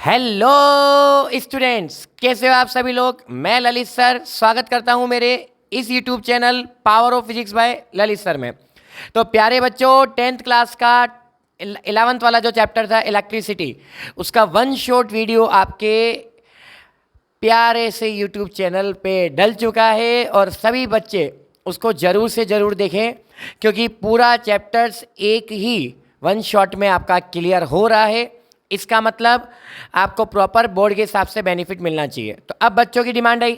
Hello students, कैसे हो आप सभी लोग। मैं ललित सर स्वागत करता हूं मेरे इस YouTube channel power of physics bye Lalit sir में। तो प्यारे बच्चों, 10th क्लास का 11th वाला जो चैप्टर था इलेक्ट्रिसिटी, उसका वन शॉट वीडियो आपके प्यारे से यूट्यूब चैनल पे डल चुका है और सभी बच्चे उसको ज़रूर से ज़रूर देखें, क्योंकि पूरा चैप्टर्स एक ही वन शॉट में आपका क्लियर हो रहा है। इसका मतलब आपको प्रॉपर बोर्ड के हिसाब से बेनिफिट मिलना चाहिए। तो अब बच्चों की डिमांड आई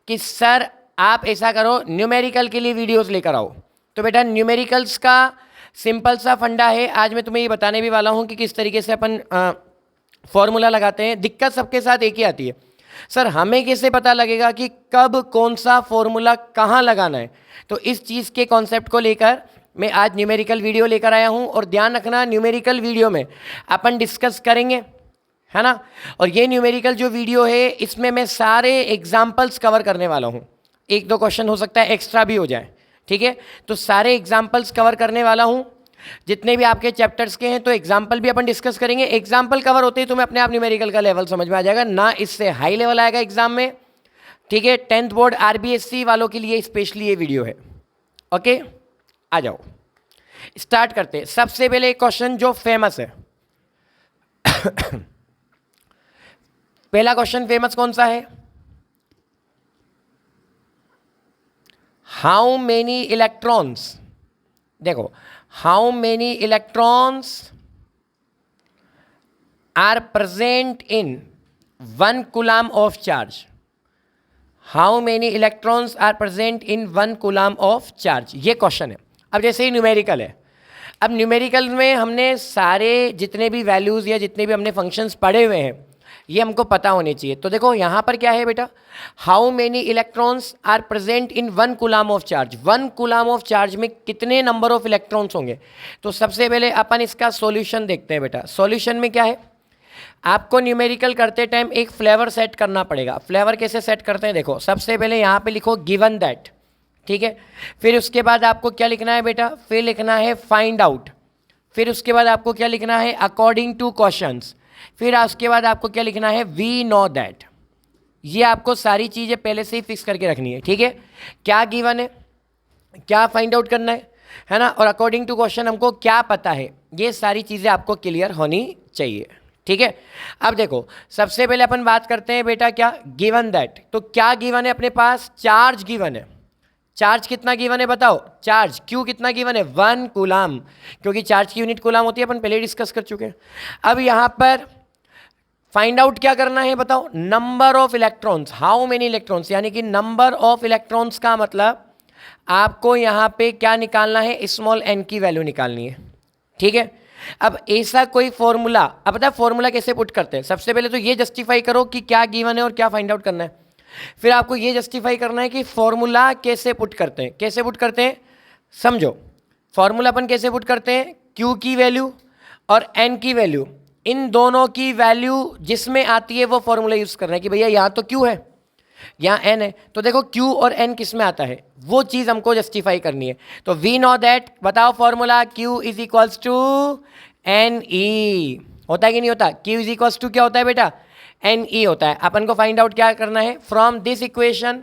कि सर आप ऐसा करो, न्यूमेरिकल के लिए वीडियोस लेकर आओ। तो बेटा न्यूमेरिकल्स का सिंपल सा फंडा है, आज मैं तुम्हें ये बताने भी वाला हूँ कि किस तरीके से अपन फॉर्मूला लगाते हैं। दिक्कत सबके साथ एक ही आती है, सर हमें कैसे पता लगेगा कि कब कौन सा फॉर्मूला कहाँ लगाना है। तो इस चीज़ के कॉन्सेप्ट को लेकर मैं आज न्यूमेरिकल वीडियो लेकर आया हूँ। और ध्यान रखना, न्यूमेरिकल वीडियो में अपन डिस्कस करेंगे, है ना। और ये न्यूमेरिकल जो वीडियो है, इसमें मैं सारे एग्जाम्पल्स कवर करने वाला हूँ। एक दो क्वेश्चन हो सकता है एक्स्ट्रा भी हो जाए, ठीक है। तो सारे एग्जाम्पल्स कवर करने वाला हूँ, जितने भी आपके चैप्टर्स के हैं। तो एग्जाम्पल भी अपन डिस्कस करेंगे। एग्जाम्पल कवर होते ही तुम्हें अपने आप न्यूमेरिकल का लेवल समझ में आ जाएगा ना, इससे हाई लेवल आएगा एग्जाम में, ठीक है। 10th बोर्ड RBSC वालों के लिए स्पेशली ये वीडियो है। ओके, आ जाओ स्टार्ट करते हैं। सबसे पहले एक क्वेश्चन जो फेमस है पहला क्वेश्चन फेमस कौन सा है? हाउ मेनी इलेक्ट्रॉन्स, देखो, how many electrons are present in 1 coulomb of charge. How many electrons are present in 1 coulomb of charge, ये क्वेश्चन है। अब जैसे ही न्यूमेरिकल है, अब न्यूमेरिकल में हमने सारे जितने भी वैल्यूज़ या जितने भी हमने फंक्शंस पढ़े हुए हैं, ये हमको पता होने चाहिए। तो देखो यहाँ पर क्या है बेटा, how many electrons are present in 1 coulomb of charge. 1 coulomb of charge में कितने नंबर ऑफ इलेक्ट्रॉन्स होंगे। तो सबसे पहले अपन इसका सॉल्यूशन देखते हैं बेटा। सॉल्यूशन में क्या है, आपको न्यूमेरिकल करते टाइम एक फ्लेवर सेट करना पड़ेगा। फ्लेवर कैसे सेट करते हैं, देखो सबसे पहले यहाँ पे लिखो गिवन दैट, ठीक है। फिर उसके बाद आपको क्या लिखना है बेटा, फिर लिखना है फाइंड आउट। फिर उसके बाद आपको क्या लिखना है, अकॉर्डिंग टू क्वेश्चंस। फिर उसके बाद आपको क्या लिखना है, वी नो दैट। ये आपको सारी चीज़ें पहले से ही फिक्स करके रखनी है, ठीक है। क्या गिवन है, क्या फाइंड आउट करना है ना, और अकॉर्डिंग टू क्वेश्चन हमको क्या पता है, ये सारी चीज़ें आपको क्लियर होनी चाहिए, ठीक है। अब देखो सबसे पहले अपन बात करते हैं बेटा क्या, गिवन दैट। तो क्या गिवन है अपने पास, चार्ज गिवन है। चार्ज कितना गिवन है बताओ, चार्ज क्यू कितना गिवन है, 1 कूलम, क्योंकि चार्ज की यूनिट कूलम होती है, अपन पहले डिस्कस कर चुके हैं। अब यहाँ पर फाइंड आउट क्या करना है बताओ, number of electrons, how many electrons, यानी कि नंबर ऑफ इलेक्ट्रॉन्स का मतलब आपको यहाँ पे क्या निकालना है, स्मॉल n की वैल्यू निकालनी है, ठीक है। अब ऐसा कोई फॉर्मूला, अब बता फॉर्मूला कैसे पुट करते हैं। सबसे पहले तो ये जस्टिफाई करो कि क्या गिवन है और क्या फाइंड आउट करना है। फिर आपको ये जस्टिफाई करना है कि फॉर्मूला कैसे पुट करते हैं। कैसे पुट करते हैं समझो। फॉर्मूला अपन कैसे पुट करते हैं, Q की वैल्यू और N की वैल्यू, इन दोनों की वैल्यू जिसमें आती है वो फॉर्मूला यूज करना है कि भैया यहाँ तो Q है, यहाँ N है, तो देखो Q और N किस में आता है, वो चीज़ हमको जस्टिफाई करनी है। तो वी नो दैट, बताओ formula, Q is equals to NE, होता है कि नहीं होता। Q इज इक्वल्स टू क्या होता है बेटा, NE होता है। अपन को फाइंड आउट क्या करना है, फ्रॉम दिस इक्वेशन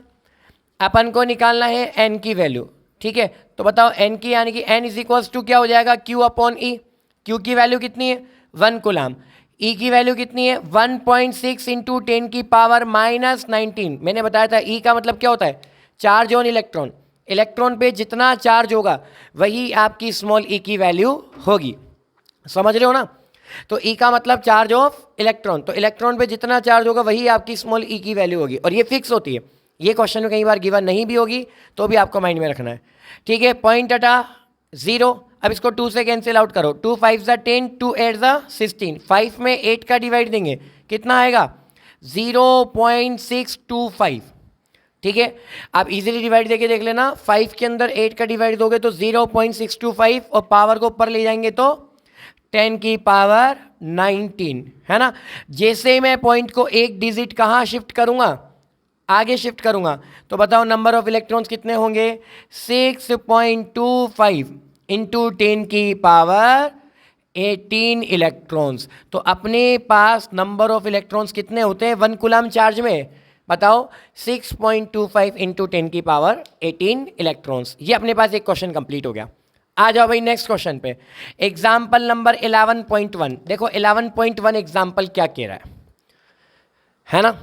अपन को निकालना है N की वैल्यू, ठीक है। तो बताओ N की, यानी कि N इज इक्वल्स टू क्या हो जाएगा, Q अपॉन E। Q की वैल्यू कितनी है, 1 कूलम। E की वैल्यू कितनी है, 1.6 इंटू 10 की पावर -19। मैंने बताया था E का मतलब क्या होता है, चार्ज ऑन इलेक्ट्रॉन। इलेक्ट्रॉन पे जितना चार्ज होगा वही आपकी स्मॉल e की वैल्यू होगी, समझ रहे हो ना। तो E का मतलब चार्ज ऑफ इलेक्ट्रॉन, तो इलेक्ट्रॉन पे जितना चार्ज होगा वही आपकी स्मॉल e की वैल्यू होगी, और ये फिक्स होती है। ये क्वेश्चन में कई बार गिवन नहीं भी होगी, तो भी आपको माइंड में रखना है, ठीक है। पॉइंट अटा 0। अब इसको 2 से कैंसिल आउट करो, 2 5 ज़ा 10, 2 8 ज़ा 16। 5 में 8 का डिवाइड देंगे, कितना आएगा 0.625, ठीक है। आप इजीली डिवाइड देके देख लेना, 5 के अंदर 8 का डिवाइड दोगे तो 0.625, और पावर को ऊपर ले जाएंगे तो 10 की पावर 19, है ना। जैसे ही मैं पॉइंट को एक डिजिट कहाँ शिफ्ट करूँगा, आगे शिफ्ट करूँगा, तो बताओ नंबर ऑफ इलेक्ट्रॉन्स कितने होंगे, 6.25 इंटू 10 की पावर 18 इलेक्ट्रॉन्स। तो अपने पास नंबर ऑफ इलेक्ट्रॉन्स कितने होते हैं 1 कूलम चार्ज में? बताओ 6.25 इंटू 10 की पावर 18 इलेक्ट्रॉन्स। ये अपने पास एक क्वेश्चन कंप्लीट हो गया। आ जाओ भाई नेक्स्ट क्वेश्चन पे। Example number 11.1। देखो 11.1 एग्जाम्पल क्या कह रहा है ना?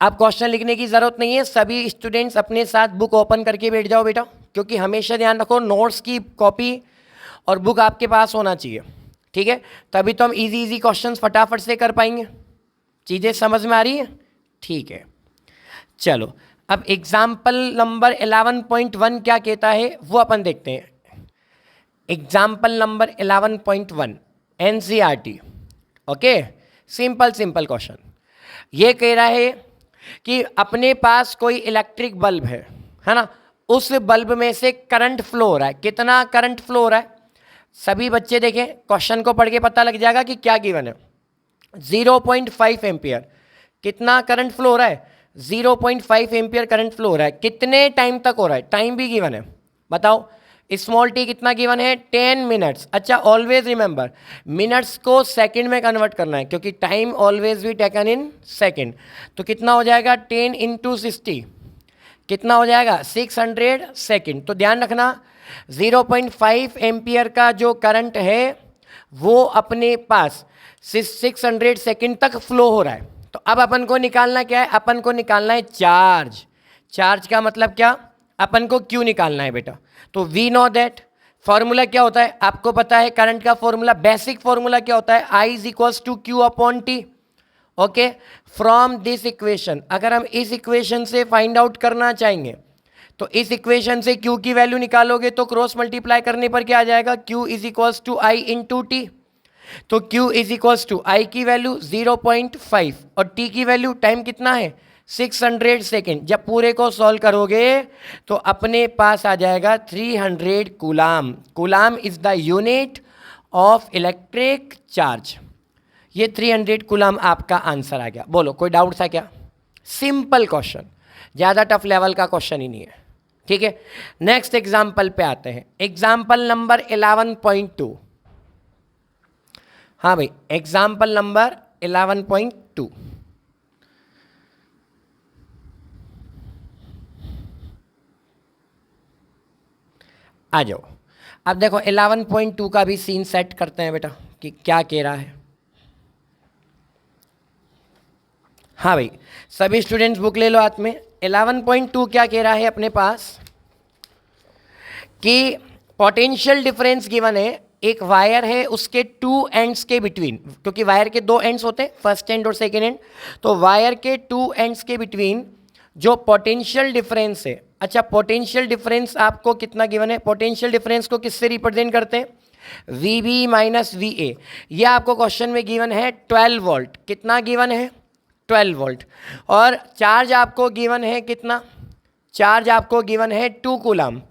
अब क्वेश्चन लिखने की जरूरत नहीं है, सभी स्टूडेंट्स अपने साथ बुक ओपन करके बैठ जाओ बेटा, क्योंकि हमेशा ध्यान रखो नोट्स की कॉपी और बुक आपके पास होना चाहिए, ठीक है? तभी तो हम इजी इजी क्वेश्चंस फटाफट से कर पाएंगे। चीज़ें समझ में आ रही है? ठीक है, चलो अब एग्जाम्पल नंबर 11.1 क्या कहता है वो अपन देखते हैं। Example number 11.1 NCERT. Okay, simple simple question. ये कह रहा है कि अपने पास कोई इलेक्ट्रिक बल्ब है ना? उस बल्ब में से करंट फ्लो हो रहा है। कितना करंट फ्लो हो रहा है? सभी बच्चे देखें, क्वेश्चन को पढ़ के पता लग जाएगा कि क्या गिवन है। 0.5 एम्पियर। कितना करंट फ्लो हो रहा है? 0.5 एम्पियर करंट फ्लो हो रहा है। कितने टाइम तक हो रहा है? टाइम भी गिवन है, बताओ। स्मॉल टी कितना गिवन है? 10 मिनट्स। अच्छा, ऑलवेज रिमेंबर मिनट्स को सेकंड में कन्वर्ट करना है, क्योंकि टाइम ऑलवेज भी टेकन इन सेकंड। तो कितना हो जाएगा? 10 इंटू 60 कितना हो जाएगा? 600 सेकंड। तो ध्यान रखना 0.5 एम्पियर का जो करंट है वो अपने पास 600 सेकंड तक फ्लो हो रहा है। तो अब अपन को निकालना क्या है? अपन को निकालना है चार्ज। चार्ज का मतलब क्या? अपन को क्यू निकालना है बेटा। तो वी नो दैट फॉर्मूला क्या होता है, आपको पता है करंट का फॉर्मूला, बेसिक फॉर्मूला क्या होता है? I is equals to Q upon T. Okay, from this equation, अगर हम इस इक्वेशन से फाइंड आउट करना चाहेंगे तो इस इक्वेशन से Q की वैल्यू निकालोगे तो क्रॉस मल्टीप्लाई करने पर क्या आ जाएगा? Q is equals to I into टी। तो Q is equals to I की वैल्यू 0.5 और T की वैल्यू टाइम कितना है? 600 सेकेंड। जब पूरे को सॉल्व करोगे तो अपने पास आ जाएगा 300 coulomb. Coulomb is the unit of electric charge. ये 300 कूलाम आपका आंसर आ गया। बोलो कोई डाउट था क्या? सिंपल क्वेश्चन, ज़्यादा टफ लेवल का क्वेश्चन ही नहीं है, ठीक है? नेक्स्ट एग्जाम्पल पे आते हैं। Example number 11.2। हाँ भाई, एग्जाम्पल नंबर 11.2। आ जाओ। अब देखो 11.2 का भी सीन सेट करते हैं बेटा कि क्या कह रहा है। हाँ भाई, सभी स्टूडेंट्स बुक ले लो हाथ में। 11.2 क्या कह रहा है अपने पास कि पोटेंशियल डिफरेंस गिवन है। एक वायर है, उसके 2 एंड्स के बिटवीन, क्योंकि वायर के 2 एंड्स होते हैं, फर्स्ट एंड और सेकेंड एंड, तो वायर के 2 एंड्स के बिटवीन जो पोटेंशियल डिफरेंस है। अच्छा, पोटेंशियल डिफरेंस आपको कितना गिवन है? पोटेंशियल डिफरेंस को किससे रिप्रेजेंट करते हैं? VB minus VA। यह आपको क्वेश्चन में गिवन है 12 वोल्ट। कितना गिवन है? 12 वोल्ट। और चार्ज आपको गिवन है कितना? चार्ज आपको गिवन है 2 कूलम,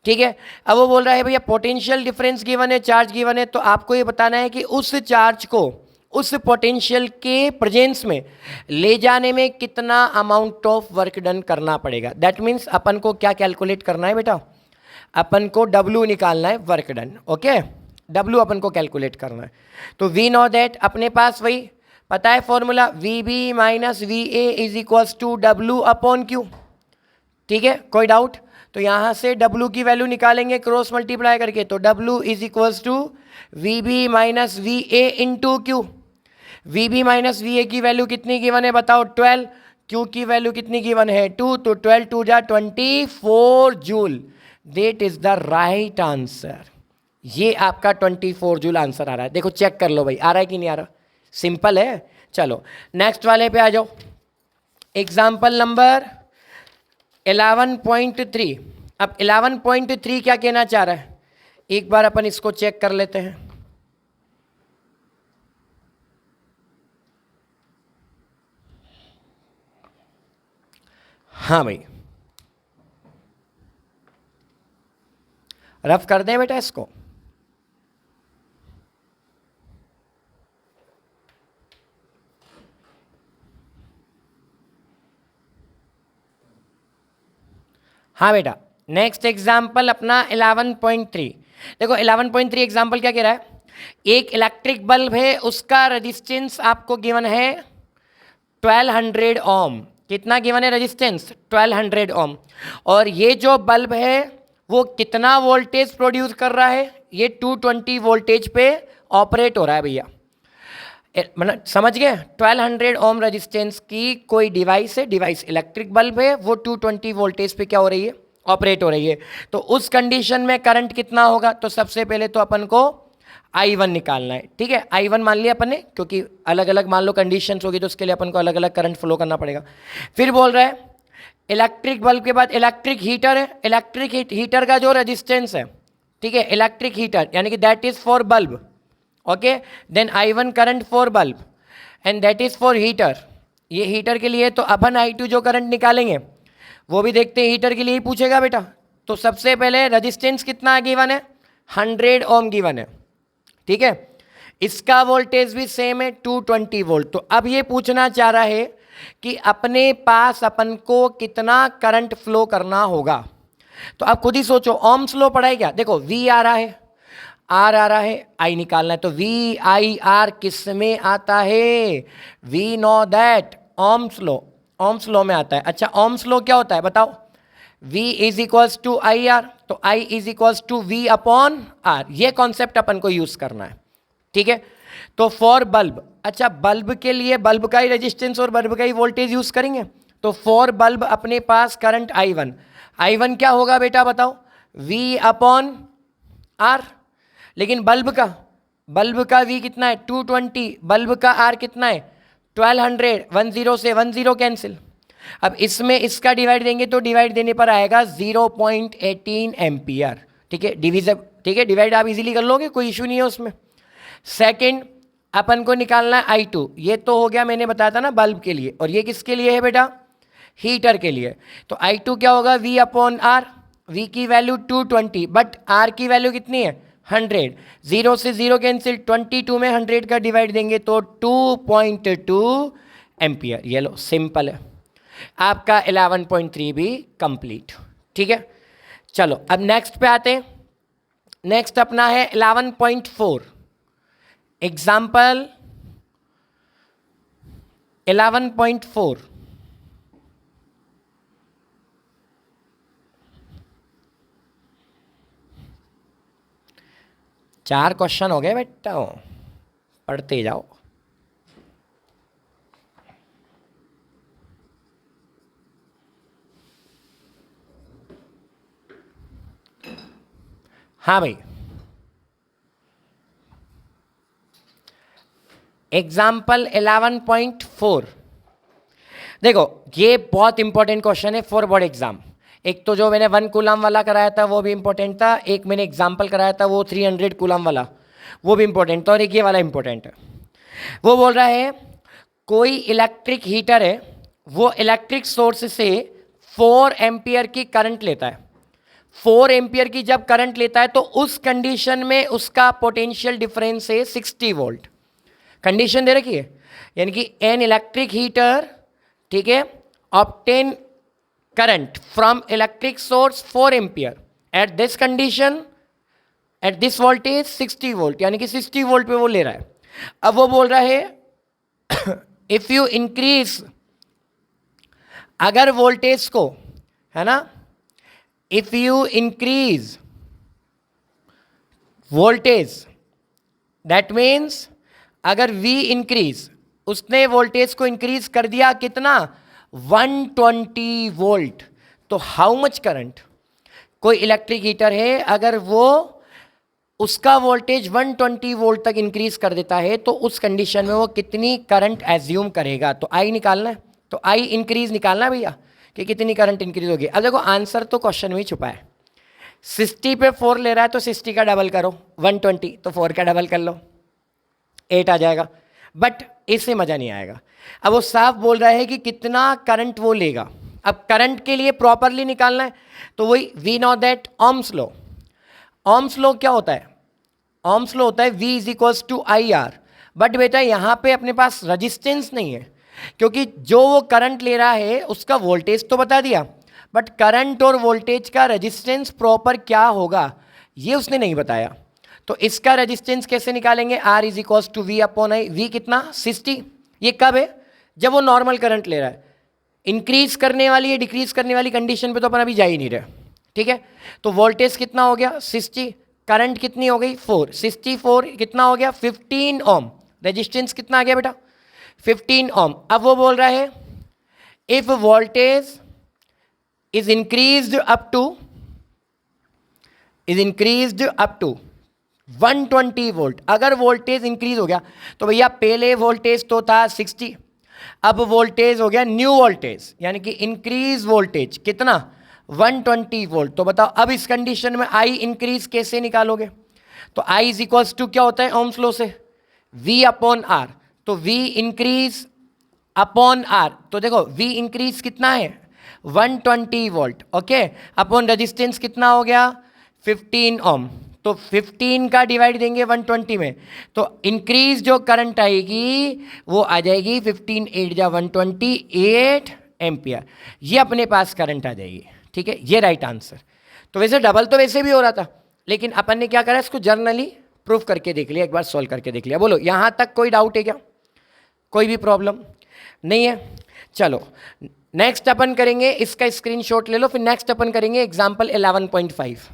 ठीक है? अब वो बोल रहा है भैया पोटेंशियल डिफरेंस गिवन है, चार्ज गिवन है, तो आपको ये बताना है कि उस चार्ज को उस पोटेंशियल के प्रेजेंस में ले जाने में कितना अमाउंट ऑफ वर्क डन करना पड़ेगा। दैट मीन्स अपन को क्या कैलकुलेट करना है बेटा? अपन को W निकालना है, वर्क डन। ओके, W अपन को कैलकुलेट करना है। तो वी नो दैट, अपने पास वही पता है formula, VB minus VA is equals to W upon Q, ठीक है? कोई डाउट? तो यहाँ से W की वैल्यू निकालेंगे क्रॉस मल्टीप्लाई करके, तो W is equals to VB minus VA into Q। VB minus VA की वैल्यू कितनी गिवन है बताओ? 12। Q की वैल्यू कितनी गिवन है? 2। तो 12 2 जा 24 joule. That is the right answer. ये आपका 24 जूल आंसर आ रहा है। देखो चेक कर लो भाई, आ रहा है कि नहीं आ रहा? सिंपल है। चलो नेक्स्ट वाले पे आ जाओ। Example number 11.3। अब 11.3 क्या कहना चाह रहा है? एक बार अपन इसको चेक कर लेते हैं। हाँ भाई, रफ कर दें बेटा इसको। हाँ बेटा, नेक्स्ट एग्जाम्पल अपना 11.3। देखो 11.3 एग्जाम्पल क्या कह रहा है एक इलेक्ट्रिक बल्ब है, उसका रेजिस्टेंस आपको गिवन है 1200 ओम। कितना गिवन है रेजिस्टेंस? 1200 ओम। और ये जो बल्ब है वो कितना वोल्टेज प्रोड्यूस कर रहा है? ये 220 वोल्टेज पे ऑपरेट हो रहा है भैया। मतलब समझ गए? 1200 ओम रेजिस्टेंस की कोई डिवाइस है, डिवाइस इलेक्ट्रिक बल्ब है, वो 220 वोल्टेज पे क्या हो रही है? ऑपरेट हो रही है। तो उस कंडीशन में करंट कितना होगा? तो सबसे पहले तो अपन को I1 निकालना है। ठीक है, I1 मान लिया अपन ने, क्योंकि अलग अलग मान लो कंडीशंस होगी तो उसके लिए अपन को अलग अलग करंट फ्लो करना पड़ेगा। फिर बोल रहा है इलेक्ट्रिक बल्ब के बाद इलेक्ट्रिक हीटर है। इलेक्ट्रिक हीटर का जो रेजिस्टेंस है, ठीक है, इलेक्ट्रिक हीटर यानी कि that is for bulb. Okay, then I1 current for bulb and that is for heater. ये हीटर के लिए। तो अपन I2 जो करंट निकालेंगे वो भी देखते हैं, हीटर के लिए ही पूछेगा बेटा। तो सबसे पहले रेजिस्टेंस कितना गिवन है? 100 ओम गिवन है। ठीक है, इसका वोल्टेज भी सेम है 220 वोल्ट। तो अब ये पूछना चाह रहा है कि अपने पास अपन को कितना करंट फ्लो करना होगा। तो आप खुद ही सोचो, ओम्स लॉ पढ़ा है क्या? देखो V आ रहा है, R आ रहा है, I निकालना है। तो VIR किस में आता है? We know that Ohm's law, Ohm's law में आता है। अच्छा, ओम्स लॉ क्या होता है बताओ? V is equals to IR, तो I is equals to V upon R। ये कॉन्सेप्ट अपन को यूज करना है। ठीक है, तो फॉर बल्ब, अच्छा बल्ब के लिए बल्ब का ही रेजिस्टेंस और बल्ब का ही वोल्टेज यूज करेंगे। तो फॉर बल्ब अपने पास करंट I1, I1 क्या होगा बेटा बताओ? V upon R। लेकिन बल्ब का V कितना है? 220। बल्ब का R कितना है? 1200। 10 से 10 कैंसिल। अब इसमें इसका डिवाइड देंगे तो डिवाइड देने पर आएगा 0.18 एम्पियर। ठीक है, डिविजन, ठीक है, डिवाइड आप इजीली कर लोगे, कोई इशू नहीं है उसमें। सेकंड, अपन को निकालना है I2। ये तो हो गया, मैंने बताया था ना बल्ब के लिए। और ये किसके लिए है बेटा? हीटर के लिए। तो I2 क्या होगा? V upon R। V की वैल्यू 220 बट R की वैल्यू कितनी है? 100। 0 से 0 कैंसिल, 22 में 100 का डिवाइड देंगे तो 2.2 एम्पियर। ये लो, सिंपल है। आपका 11.3 भी कंप्लीट। ठीक है, चलो अब नेक्स्ट पे आते हैं। नेक्स्ट अपना है 11.4। एग्जाम्पल 11.4। चार क्वेश्चन हो गए बेटा, पढ़ते जाओ। हाँ भाई, एग्जाम्पल 11.4। देखो ये बहुत इंपॉर्टेंट क्वेश्चन है फॉर बोर्ड एग्जाम। एक तो जो मैंने 1 कूलम वाला कराया था वो भी इंपॉर्टेंट था, एक मैंने एग्जाम्पल कराया था वो 300 कूलम वाला, वो भी इंपॉर्टेंट था, और एक ये वाला इंपॉर्टेंट है। वो बोल रहा है कोई इलेक्ट्रिक हीटर है, वो इलेक्ट्रिक सोर्स से 4 एम्पियर की करंट लेता है। 4 एम्पियर की जब करंट लेता है तो उस कंडीशन में उसका पोटेंशियल डिफरेंस है 60 वोल्ट। कंडीशन दे रखी है, यानी कि एन इलेक्ट्रिक हीटर, ठीक है, obtain current from electric source 4 ampere at this condition, at this voltage 60 volt, यानी कि 60 वोल्ट पे वो ले रहा है। अब वो बोल रहा है इफ यू इंक्रीज, अगर वोल्टेज को, है ना, if you increase voltage, that means अगर V इंक्रीज, उसने वोल्टेज को इंक्रीज कर दिया कितना? 120 वोल्ट। तो हाउ मच करंट? कोई इलेक्ट्रिक हीटर है, अगर वो उसका वोल्टेज 120 वोल्ट तक इंक्रीज कर देता है तो उस कंडीशन में वो कितनी करंट एज्यूम करेगा? तो I निकालना है। तो I इंक्रीज निकालना है भैया कि कितनी करंट इंक्रीज होगी। अब देखो आंसर तो क्वेश्चन में ही छुपा है। 60 पे 4 ले रहा है तो 60 का डबल करो, 120 तो 4 का डबल कर लो, 8 आ जाएगा। बट इससे मज़ा नहीं आएगा। अब वो साफ बोल रहा है कि कितना करंट वो लेगा। अब करंट के लिए प्रॉपरली निकालना है तो वही we know that Ohm's law. Ohm's law क्या होता है? ओम्स लॉ होता है V is equals to IR। But बेटा यहाँ पे अपने पास रजिस्टेंस नहीं है, क्योंकि जो वो करंट ले रहा है उसका वोल्टेज तो बता दिया, बट करंट और वोल्टेज का रजिस्टेंस प्रॉपर क्या होगा ये उसने नहीं बताया। तो इसका रेजिस्टेंस कैसे निकालेंगे, R is equals to V upon I, V कितना 60। ये कब है, जब वो नॉर्मल करंट ले रहा है। इंक्रीज करने वाली या डिक्रीज करने वाली कंडीशन पे तो अपन अभी जा ही नहीं रहे, ठीक है। तो वोल्टेज कितना हो गया 60, करंट कितनी हो गई 4, 64 कितना हो गया 15 ओम, रेजिस्टेंस कितना आ गया बेटा 15 ओम। अब वो बोल रहा है if voltage is increased up to 120 volt, अगर वोल्टेज इंक्रीज हो गया तो भैया पहले वोल्टेज तो था 60, अब वोल्टेज हो गया न्यू वोल्टेज यानी कि इंक्रीज वोल्टेज कितना 120 वोल्ट। तो बताओ अब इस कंडीशन में आई इंक्रीज कैसे निकालोगे, तो आई इज इक्वल्स टू क्या होता है ओम्स लॉ से V अपॉन R, तो V इंक्रीज अपॉन R, तो देखो V इंक्रीज कितना है 120 वोल्ट, ओके, अपॉन रेजिस्टेंस कितना हो गया 15 ओम, तो 15 का डिवाइड देंगे 120 में, तो इंक्रीज जो करंट आएगी वो आ जाएगी 15 8 जा 128 एम्पियर, ये अपने पास करंट आ जाएगी, ठीक है, ये राइट आंसर। तो वैसे डबल तो वैसे भी हो रहा था, लेकिन अपन ने क्या करा इसको जर्नली प्रूफ करके देख लिया, एक बार सॉल्व करके देख लिया। बोलो यहाँ तक कोई डाउट है क्या, कोई भी प्रॉब्लम नहीं है। चलो नेक्स्ट अपन करेंगे, इसका स्क्रीनशॉट ले लो, फिर नेक्स्ट अपन करेंगे एग्जाम्पल 11.5।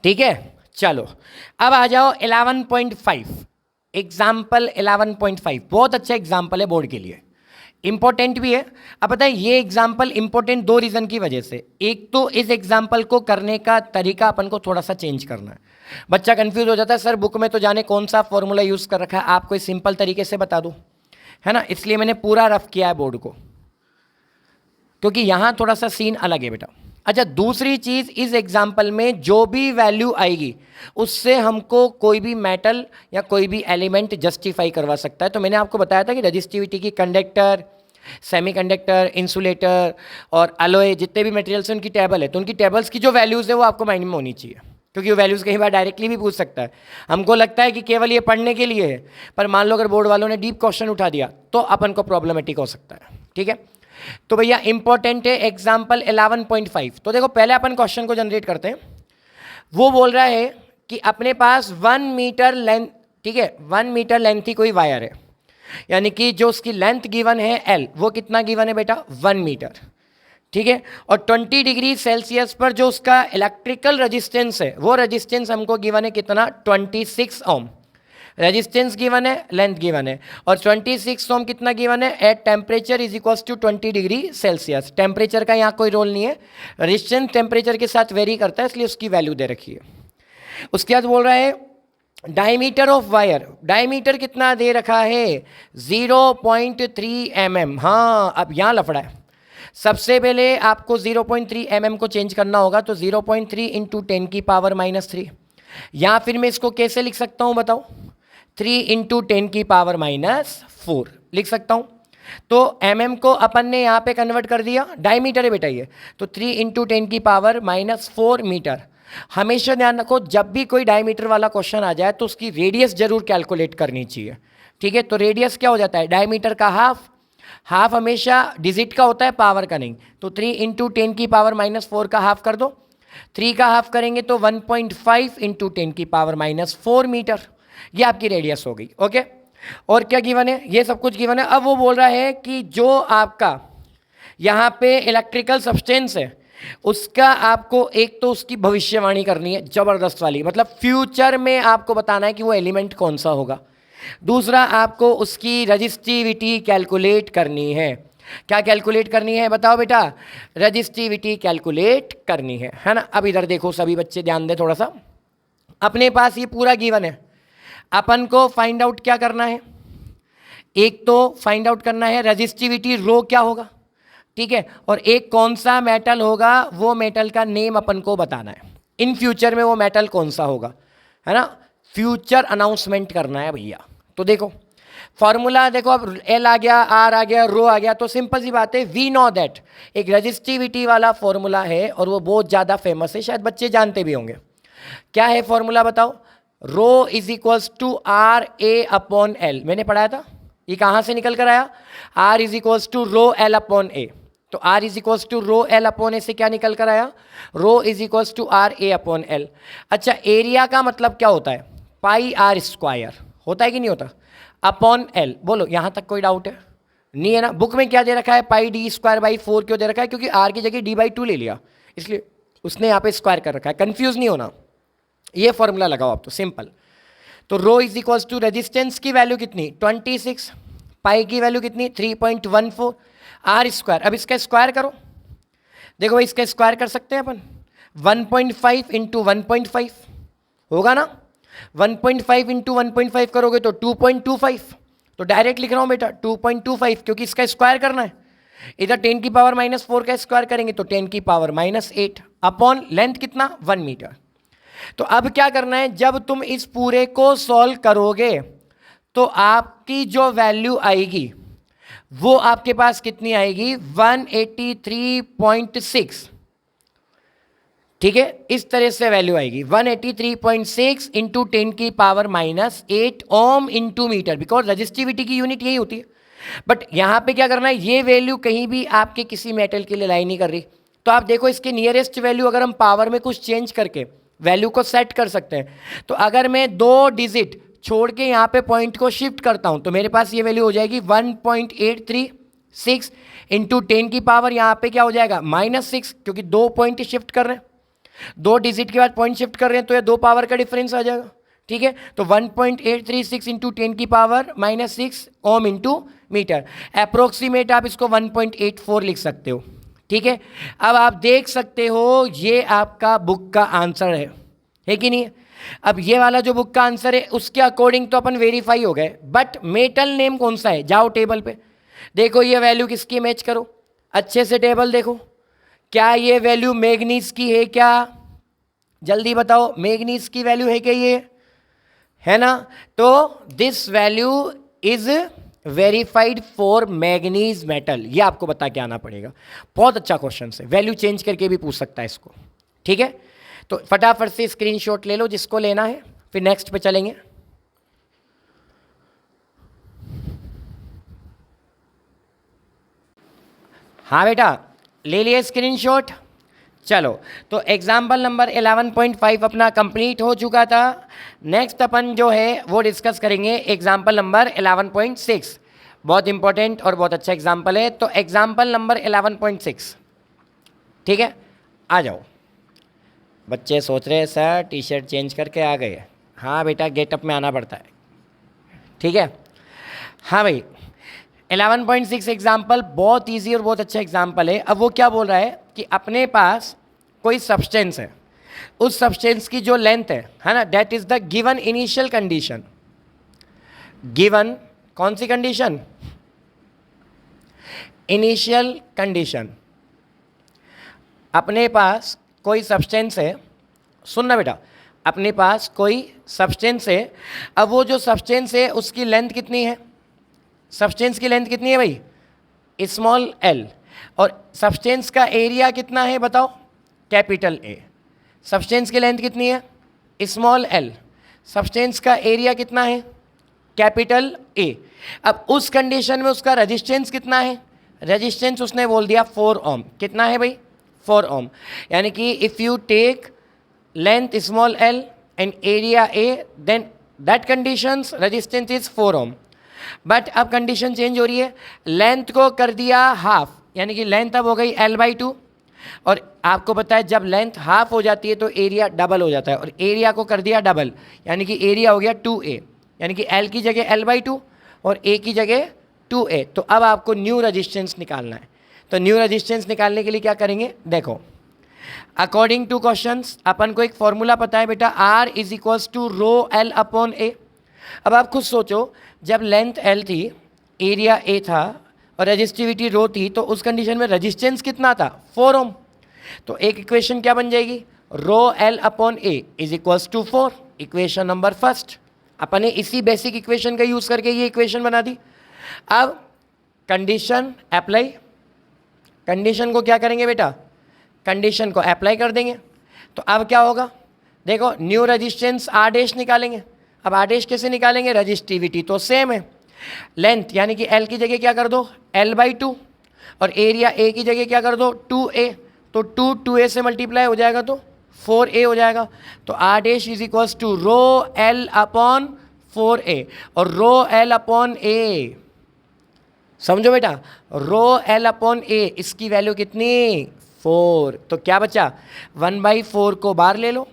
ठीक है, चलो अब आ जाओ 11.5, एग्जाम्पल 11.5 बहुत अच्छा एग्जाम्पल है बोर्ड के लिए, इंपॉर्टेंट भी है। अब पता है ये एग्जाम्पल इंपॉर्टेंट दो रीज़न की वजह से, एक तो इस एग्जाम्पल को करने का तरीका अपन को थोड़ा सा चेंज करना है। बच्चा कंफ्यूज हो जाता है सर बुक में तो जाने कौन सा फॉर्मूला यूज़ कर रखा है, आपको इस सिंपल तरीके से बता दूँ, है ना, इसलिए मैंने पूरा रफ किया है बोर्ड को, क्योंकि यहाँ थोड़ा सा सीन अलग है बेटा। अच्छा दूसरी चीज़, इस एग्जाम्पल में जो भी वैल्यू आएगी उससे हमको कोई भी मेटल या कोई भी एलिमेंट जस्टिफाई करवा सकता है। तो मैंने आपको बताया था कि रजिस्टिविटी की कंडक्टर, सेमीकंडक्टर, इंसुलेटर और अलॉय जितने भी मटेरियल्स हैं उनकी टेबल है, तो उनकी टेबल्स की जो वैल्यूज़ है वो आपको माइंड में होनी चाहिए, क्योंकि वो वैल्यूज़ कई बार डायरेक्टली भी पूछ सकता है। हमको लगता है कि केवल ये पढ़ने के लिए है, पर मान लो अगर बोर्ड वालों ने डीप क्वेश्चन उठा दिया तो अपन को प्रॉब्लमेटिक हो सकता है, ठीक है। तो भैया इंपॉर्टेंट है एग्जाम्पल 11.5। तो देखो पहले अपन क्वेश्चन को जनरेट करते हैं। वो बोल रहा है कि अपने पास 1 मीटर लेंथ, ठीक है, 1 मीटर लेंथ की कोई वायर है, यानी कि जो उसकी लेंथ गिवन है L, वो कितना गिवन है बेटा 1 मीटर, ठीक है, और 20 डिग्री सेल्सियस पर जो उसका इलेक्ट्रिकल रेजिस्टेंस है वो रेजिस्टेंस हमको गिवन है कितना 26 ओम, रेजिस्टेंस गिवन है, लेंथ गिवन है, और 26 ओम कितना गिवन है at temperature is equals to 20 degree Celsius. Temperature का यहाँ कोई रोल नहीं है, रेजिस्टेंस टेम्परेचर के साथ वेरी करता है, इसलिए उसकी वैल्यू दे रखी है। उसके बाद बोल रहा है डायमीटर ऑफ वायर, डायमीटर कितना दे रखा है 0.3 mm। हाँ अब यहाँ लफड़ा है, सबसे पहले आपको 0.3 mm को चेंज करना होगा, तो 0.3 इंटू 10 की पावर -3, या फिर मैं इसको कैसे लिख सकता हूँ बताओ 3 इंटू 10 की पावर -4 लिख सकता हूँ। तो mm को अपन ने यहाँ पे कन्वर्ट कर दिया, डायमीटर है बेटा ये, तो 3 इंटू 10 की पावर -4 मीटर। हमेशा ध्यान रखो जब भी कोई डायमीटर वाला क्वेश्चन आ जाए तो उसकी रेडियस जरूर कैलकुलेट करनी चाहिए, ठीक है। तो रेडियस क्या हो जाता है डायमीटर का हाफ, हाफ हमेशा डिजिट का होता है पावर का नहीं, तो 3 इंटू 10 की पावर -4 का हाफ कर दो, 3 का हाफ करेंगे तो 1.5 इंटू 10 की पावर -4 मीटर, ये आपकी रेडियस हो गई, ओके। और क्या गिवन है, ये सब कुछ गिवन है। अब वो बोल रहा है कि जो आपका यहाँ पे इलेक्ट्रिकल सब्सटेंस है उसका आपको एक तो उसकी भविष्यवाणी करनी है जबरदस्त वाली, मतलब फ्यूचर में आपको बताना है कि वो एलिमेंट कौन सा होगा। दूसरा आपको उसकी रजिस्टिविटी कैलकुलेट करनी है। क्या कैलकुलेट करनी है बताओ बेटा, रजिस्टिविटी कैलकुलेट करनी है ना। अब इधर देखो सभी बच्चे ध्यान दें थोड़ा सा, अपने पास ये पूरा गिवन है, अपन को फाइंड आउट क्या करना है, एक तो फाइंड आउट करना है रजिस्टिविटी रो क्या होगा, ठीक है, और एक कौन सा मेटल होगा वो मेटल का नेम अपन को बताना है, इन फ्यूचर में वो मेटल कौन सा होगा, है ना, फ्यूचर अनाउंसमेंट करना है भैया। तो देखो फॉर्मूला देखो, अब एल आ गया, आर आ गया, रो आ गया, तो सिंपल सी बात है वी नो दैट एक रजिस्टिविटी वाला फॉर्मूला है और वो बहुत ज़्यादा फेमस है, शायद बच्चे जानते भी होंगे। क्या है फॉर्मूला बताओ, rho is equals to R A upon L, मैंने पढ़ाया था, ये कहाँ से निकल कर आया, R is equals to rho L upon A, तो R is equals to rho L upon A से क्या निकल कर आया, rho is equals to R A upon L. अच्छा, एरिया का मतलब क्या होता है, पाई आर स्क्वायर होता है कि नहीं होता, अपॉन एल। बोलो यहाँ तक कोई डाउट है, नहीं है ना। बुक में क्या दे रखा है, पाई डी स्क्वायर बाई 4 क्यों दे रखा है, क्योंकि आर की जगह डी बाई 2 ले लिया, इसलिए उसने यहाँ पे स्क्वायर कर रखा है। कंफ्यूज नहीं होना, ये फॉर्मूला लगाओ आप तो सिंपल। तो रो इज इक्वल्स टू रेजिस्टेंस की वैल्यू कितनी 26, पाई की वैल्यू कितनी 3.14, आर स्क्वायर। अब इसका स्क्वायर करो, देखो भाई इसका स्क्वायर कर सकते हैं अपन, 1.5 इंटू 1.5 होगा ना, 1.5 इंटू 1.5 करोगे तो 2.25, तो डायरेक्ट लिख रहा हूँ बेटा 2.25, क्योंकि इसका स्क्वायर करना है। इधर 10 की पावर -4 का स्क्वायर करेंगे तो 10 की पावर -8 अपॉन लेंथ कितना 1 मीटर। तो अब क्या करना है, जब तुम इस पूरे को सॉल्व करोगे तो आपकी जो वैल्यू आएगी वो आपके पास कितनी आएगी 183.6, ठीक है, इस तरह से वैल्यू आएगी 183.6 इंटू 10 की power -8 ohm into metre, because resistivity की यूनिट यही होती है। बट यहां पे क्या करना है, ये वैल्यू कहीं भी आपके किसी मेटल के लिए लाई नहीं कर रही, तो आप देखो इसके नियरेस्ट वैल्यू अगर हम पावर में कुछ चेंज करके वैल्यू को सेट कर सकते हैं। तो अगर मैं 2 डिजिट छोड़ के यहाँ पे पॉइंट को शिफ्ट करता हूँ तो मेरे पास ये वैल्यू हो जाएगी 1.836 इंटू 10 की पावर यहाँ पे क्या हो जाएगा -6, क्योंकि 2 पॉइंट शिफ्ट कर रहे हैं, 2 डिजिट के बाद पॉइंट शिफ्ट कर रहे हैं, तो ये 2 पावर का डिफरेंस आ जाएगा, ठीक है। तो 1.836 इंटू 10 की power -6 ohm into metre, approximate आप इसको 1.84 लिख सकते हो, ठीक है। अब आप देख सकते हो ये आपका बुक का आंसर है कि नहीं। अब ये वाला जो बुक का आंसर है उसके अकॉर्डिंग तो अपन वेरीफाई हो गए, बट मेटल नेम कौन सा है, जाओ टेबल पे देखो ये वैल्यू किसकी मैच करो, अच्छे से टेबल देखो, क्या ये वैल्यू मैग्नीज की है क्या, जल्दी बताओ मैग्नीज की वैल्यू है क्या, ये है ना। तो this value is verified for manganese metal, ये आपको बता के आना पड़ेगा। बहुत अच्छा क्वेश्चन है, वैल्यू चेंज करके भी पूछ सकता है इसको, ठीक है। तो फटाफट से स्क्रीनशॉट ले लो जिसको लेना है, फिर नेक्स्ट पे चलेंगे। हाँ बेटा ले लिए स्क्रीनशॉट, चलो। तो एग्जाम्पल नंबर 11.5 अपना कंप्लीट हो चुका था। नेक्स्ट अपन जो है वो डिस्कस करेंगे एग्जाम्पल नंबर 11.6, बहुत इंपॉर्टेंट और बहुत अच्छा एग्जाम्पल है। तो एग्जाम्पल नंबर 11.6, ठीक है, आ जाओ। बच्चे सोच रहे हैं सर टी शर्ट चेंज करके आ गए, हाँ बेटा गेटअप में आना पड़ता है, ठीक है। हाँ भाई 11.6 एग्जाम्पल बहुत इजी और बहुत अच्छा एग्जाम्पल है। अब वो क्या बोल रहा है कि अपने पास कोई सब्सटेंस है, उस सब्सटेंस की जो लेंथ है ना, that is the given initial condition. Given कौन सी कंडीशन, इनिशियल कंडीशन। अपने पास कोई सब्सटेंस है, सुनना बेटा, अपने पास कोई सब्सटेंस है। अब वो जो सब्सटेंस है उसकी लेंथ कितनी है, सब्सटेंस की लेंथ कितनी है भाई स्मॉल एल, और सब्सटेंस का एरिया कितना है बताओ कैपिटल ए। सब्सटेंस की लेंथ कितनी है स्मॉल एल, सब्सटेंस का एरिया कितना है कैपिटल ए। अब उस कंडीशन में उसका रेजिस्टेंस कितना है, रेजिस्टेंस उसने बोल दिया 4 ओम। कितना है भाई 4 ओम, यानी कि if you take length small L and area A then that conditions resistance is 4 ohm. But अब कंडीशन चेंज हो रही है, लेंथ को कर दिया हाफ, यानी कि लेंथ अब हो गई L/2, और आपको पता है जब लेंथ हाफ हो जाती है तो एरिया डबल हो जाता है, और एरिया को कर दिया डबल, यानी कि एरिया हो गया 2A, यानी कि L की जगह L/2 और A की जगह 2A। तो अब आपको न्यू रेजिस्टेंस निकालना है। तो न्यू रेजिस्टेंस निकालने के लिए क्या करेंगे, देखो अकॉर्डिंग टू क्वेश्चंस अपन को एक फॉर्मूला पता है बेटा, R is equals to rho L upon A। अब आप खुद सोचो, जब लेंथ L थी, एरिया A था और रेजिस्टिविटी रो थी, तो उस कंडीशन में रेजिस्टेंस कितना था 4 ओम। तो एक इक्वेशन क्या बन जाएगी, rho L upon A is equals to 4, equation number first. अपन ने इसी बेसिक इक्वेशन का यूज़ करके ये इक्वेशन बना दी। अब कंडीशन अप्लाई, कंडीशन को क्या करेंगे बेटा, कंडीशन को अप्लाई कर देंगे। तो अब क्या होगा, देखो न्यू रेजिस्टेंस R डैश निकालेंगे। अब R डैश कैसे निकालेंगे, रजिस्टिविटी तो सेम है, लेंथ यानी कि L की जगह क्या कर दो L/2, और एरिया ए की जगह क्या कर दो 2a, तो 2a से मल्टीप्लाई हो जाएगा तो 4a हो जाएगा। तो r dash is equals to rho l upon 4a, और रो l अपॉन a समझो बेटा, रो l अपॉन a इसकी वैल्यू कितनी 4, तो क्या बचा 1/4 को बाहर ले लो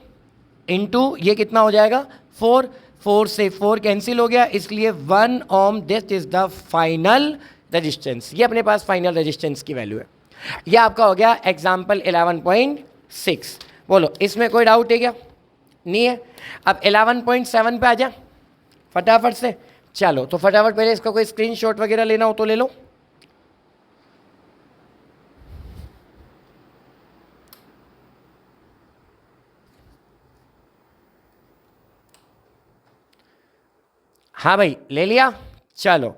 इनटू ये कितना हो जाएगा 4, 4 से 4 कैंसिल हो गया, इसलिए 1 ohm this is the final resistance. ये अपने पास फाइनल रेजिस्टेंस की वैल्यू है। ये आपका हो गया एग्जाम्पल 11.6। बोलो इसमें कोई डाउट है क्या? नहीं है। अब 11.7 पे आ जा फटाफट से। चलो तो फटाफट पहले इसका कोई स्क्रीनशॉट वगैरह लेना हो तो ले लो। हाँ भाई ले लिया। चलो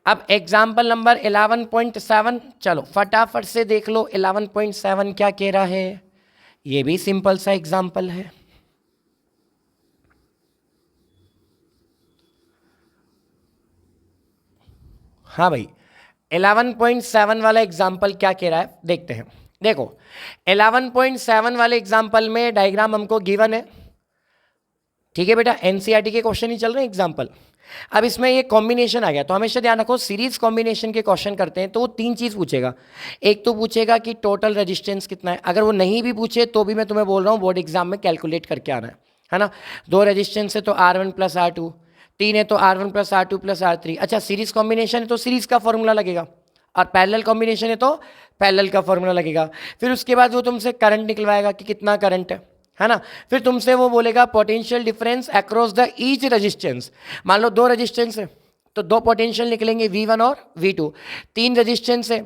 अब एग्जाम्पल नंबर 11.7, चलो फटाफट से देख लो 11.7 क्या कह रहा है। ये भी सिंपल सा एग्जाम्पल है। हाँ भाई 11.7 वाला एग्जाम्पल क्या कह रहा है देखते हैं। देखो 11.7 वाले एग्जाम्पल में डायग्राम हमको गिवन है, ठीक है बेटा, एनसीईआरटी के क्वेश्चन ही चल रहे हैं एग्जाम्पल। अब इसमें ये कॉम्बिनेशन आ गया, तो हमेशा ध्यान रखो सीरीज कॉम्बिनेशन के क्वेश्चन करते हैं तो वो 3 चीज़ पूछेगा। एक तो पूछेगा कि टोटल रेजिस्टेंस कितना है, अगर वो नहीं भी पूछे तो भी मैं तुम्हें बोल रहा हूँ बोर्ड एग्जाम में कैलकुलेट करके आना है ना। 2 रेजिस्टेंस है तो R1 + R2, 3 है तो R1 + R2 + R3। अच्छा सीरीज कॉम्बिनेशन है तो सीरीज का फॉर्मूला लगेगा, और पैरेलल कॉम्बिनेशन है तो पैरेलल का फॉर्मूला लगेगा। फिर उसके बाद वो तुमसे करंट निकलवाएगा कि कितना करंट है ना। फिर तुमसे वो बोलेगा potential difference across the each resistance. मान लो 2 रेजिस्टेंस है तो 2 पोटेंशियल निकलेंगे V1 और V2। 3 रेजिस्टेंस है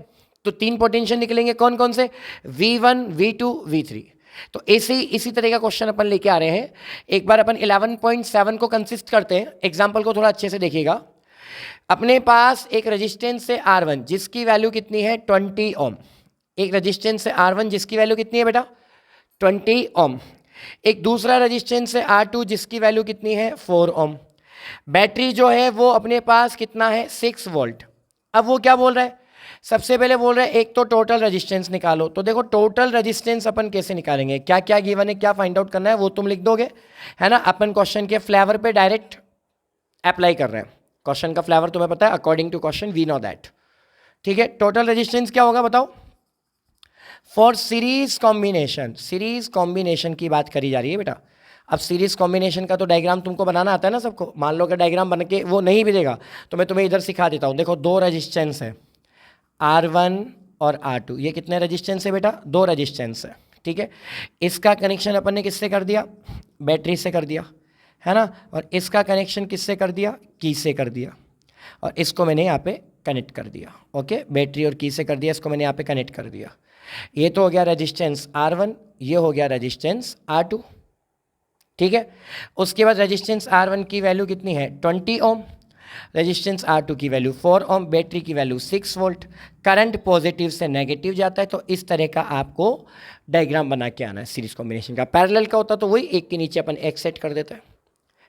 तो 3 पोटेंशियल निकलेंगे, कौन कौन से, V1, V2, V3। तो ऐसे ही इसी तरह का क्वेश्चन अपन लेके आ रहे हैं। एक बार अपन 11.7 को कंसिस्ट करते हैं, एग्जाम्पल को थोड़ा अच्छे से देखिएगा। अपने पास एक रेजिस्टेंस है R1 जिसकी वैल्यू कितनी है 20 ओम। एक रेजिस्टेंस है R1 जिसकी वैल्यू कितनी है बेटा 20 ओम। एक दूसरा रेजिस्टेंस है R2 जिसकी वैल्यू कितनी है 4 ओम। बैटरी जो है वो अपने पास कितना है 6 वोल्ट। अब वो क्या बोल रहा है, सबसे पहले बोल रहे हैं एक तो टोटल रेजिस्टेंस निकालो। तो देखो टोटल रेजिस्टेंस अपन कैसे निकालेंगे, क्या क्या गिवन है, क्या फाइंड आउट करना है वो तुम लिख दोगे, है ना। अपन क्वेश्चन के फ्लेवर पे डायरेक्ट अप्लाई कर रहे हैं। क्वेश्चन का फ्लेवर तुम्हें पता है, according to question we know that, ठीक है। टोटल रेजिस्टेंस क्या होगा बताओ for series combination. Series combination की बात करी जा रही है बेटा। अब सीरीज कॉम्बिनेशन का तो डायग्राम तुमको बनाना आता है ना सबको। मान लो कि डायग्राम बन के वो नहीं भी देगा तो मैं तुम्हें इधर सिखा देता हूँ। देखो 2 रेजिस्टेंस है R1 और R2, ये कितने रेजिस्टेंस है बेटा 2 रेजिस्टेंस है, ठीक है। इसका कनेक्शन अपन ने किससे कर दिया, बैटरी से कर दिया, है ना। और इसका कनेक्शन किससे कर दिया, की से कर दिया, और इसको मैंने यहाँ पे कनेक्ट कर दिया। ओके बैटरी और की से कर दिया, इसको मैंने यहाँ पे कनेक्ट कर दिया। ये तो हो गया रेजिस्टेंस R1, ये हो गया रेजिस्टेंस R2, ठीक है। उसके बाद रेजिस्टेंस R1 की वैल्यू कितनी है 20 ओम, रेजिस्टेंस R2 की वैल्यू 4 ओम, बैटरी की वैल्यू 6 वोल्ट। करंट पॉजिटिव से नेगेटिव जाता है, तो इस तरह का आपको डायग्राम बना के आना है सीरीज कॉम्बिनेशन का। पैरेलल का होता तो वही एक के नीचे अपन एक सेट कर देते हैं,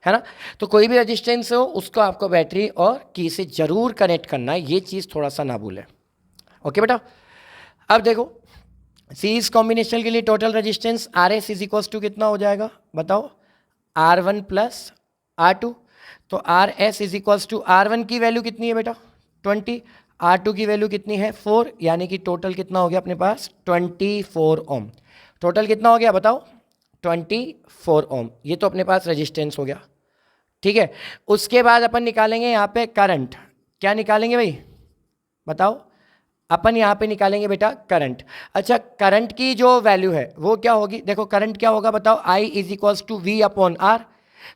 है ना। तो कोई भी रेजिस्टेंस हो उसको आपको बैटरी और की से जरूर कनेक्ट करना है, ये चीज़ थोड़ा सा ना भूलें। ओके बेटा, अब देखो सीरीज कॉम्बिनेशन के लिए total resistance RS is equals to कितना हो जाएगा बताओ R1 + R2। तो RS is equals to R1 की वैल्यू कितनी है बेटा 20, R2 की वैल्यू कितनी है 4, यानी कि टोटल कितना हो गया अपने पास 24 ओम। टोटल कितना हो गया बताओ 24 ओम। ये तो अपने पास रेजिस्टेंस हो गया, ठीक है। उसके बाद अपन निकालेंगे यहाँ पे करंट। क्या निकालेंगे भाई बताओ, अपन यहाँ पे निकालेंगे बेटा करंट। अच्छा करंट की जो वैल्यू है वो क्या होगी, देखो करंट क्या होगा बताओ I is equals to V upon R।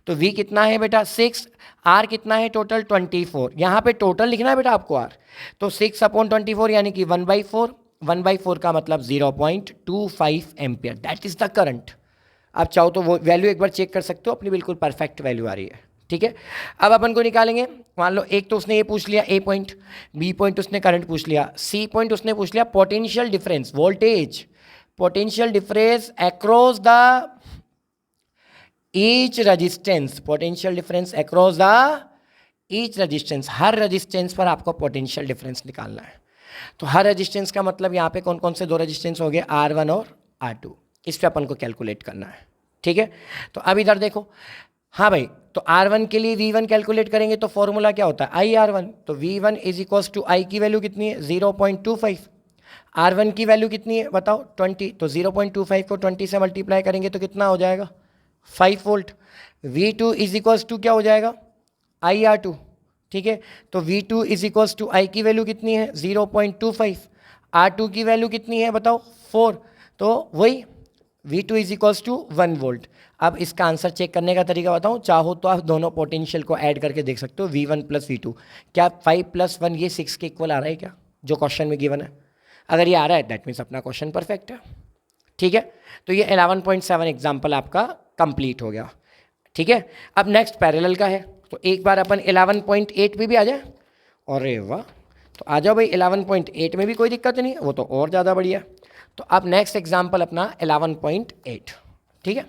तो V कितना है बेटा 6, R कितना है टोटल 24। यहाँ पे टोटल लिखना है बेटा आपको R, तो 6 अपॉन 24 यानी कि 1/4। 1/4 का मतलब 0.25 ampere, that is the current. आप चाहो तो वो वैल्यू एक बार चेक कर सकते हो, अपनी बिल्कुल परफेक्ट वैल्यू आ रही है, ठीक है। अब अपन को निकालेंगे, मान लो एक तो उसने ये पूछ लिया A पॉइंट, B पॉइंट उसने करंट पूछ लिया, C पॉइंट उसने पूछ लिया potential difference voltage, potential difference across the each resistance, potential difference across the each resistance. Her resistance पर आपको पोटेंशियल डिफरेंस निकालना है, तो हर रेजिस्टेंस का मतलब यहाँ पे कौन कौन से दो रेजिस्टेंस हो गए, R1 और R2, इस पे अपन को कैलकुलेट करना है, ठीक है। तो अब इधर देखो, हाँ भाई, तो R1 के लिए V1 कैलकुलेट करेंगे तो फॉर्मूला क्या होता है, IR1। तो V1 is equals to I की वैल्यू कितनी है, 0.25। R1 की वैल्यू कितनी है बताओ, 20। तो 0.25 को 20 से मल्टीप्लाई करेंगे तो कितना हो जाएगा, 5 volt. V2 is equals to क्या हो जाएगा, IR2, ठीक है। तो V2 is equals to I की वैल्यू कितनी है, 0.25। R2 की वैल्यू कितनी है बताओ, 4। तो वही V2 is equals to 1 volt. अब इसका आंसर चेक करने का तरीका बताऊं, चाहो तो आप दोनों पोटेंशियल को ऐड करके देख सकते हो, V1 प्लस V2। क्या 5 + 1 ये 6 के इक्वल आ रहा है क्या, जो क्वेश्चन में गिवन है? अगर ये आ रहा है दैट मीन्स अपना क्वेश्चन परफेक्ट है, ठीक है। तो ये 11.7 एग्जाम्पल आपका कंप्लीट हो गया, ठीक है। अब नेक्स्ट पैरेलल का है, तो एक बार अपन 11.8 पे भी आ जाए। अरे वाह, तो आ जाओ भाई, 11.8 में भी कोई दिक्कत नहीं है, वो तो और ज़्यादा बढ़िया। तो अब नेक्स्ट एग्जाम्पल अपना 11.8, ठीक है,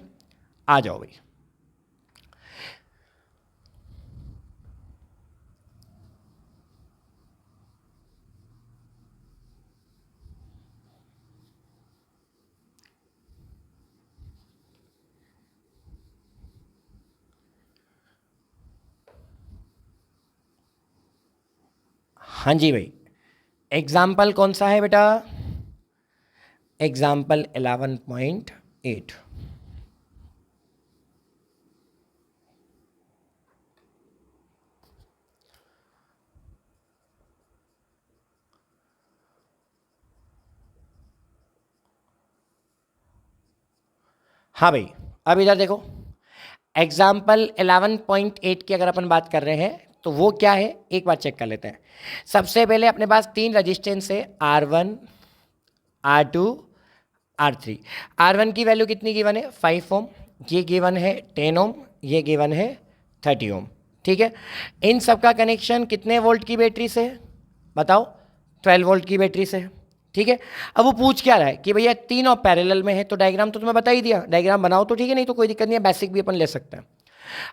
आ जाओ भाई। हाँ जी भाई, एग्जाम्पल कौन सा है बेटा, एग्जाम्पल 11.8। हाँ भाई, अब इधर देखो, एग्जाम्पल 11.8 की अगर अपन बात कर रहे हैं तो वो क्या है, एक बार चेक कर लेते हैं। सबसे पहले अपने पास 3 रजिस्टेंस है, R1, R2, R3। R1 की वैल्यू कितनी गिवन है, 5 ओम, ये गिवन है 10 ओम, ये गिवन है 30 ओम, ठीक है। इन सब का कनेक्शन कितने वोल्ट की बैटरी से है बताओ, 12 वोल्ट की बैटरी से है, ठीक है। अब वो पूछ क्या रहा है कि भैया तीनों पैरेलल में है, तो डायग्राम तो तुम्हें बता ही दिया, डायग्राम बनाओ तो ठीक है, नहीं तो कोई दिक्कत नहीं है, बेसिक भी अपन ले सकते हैं।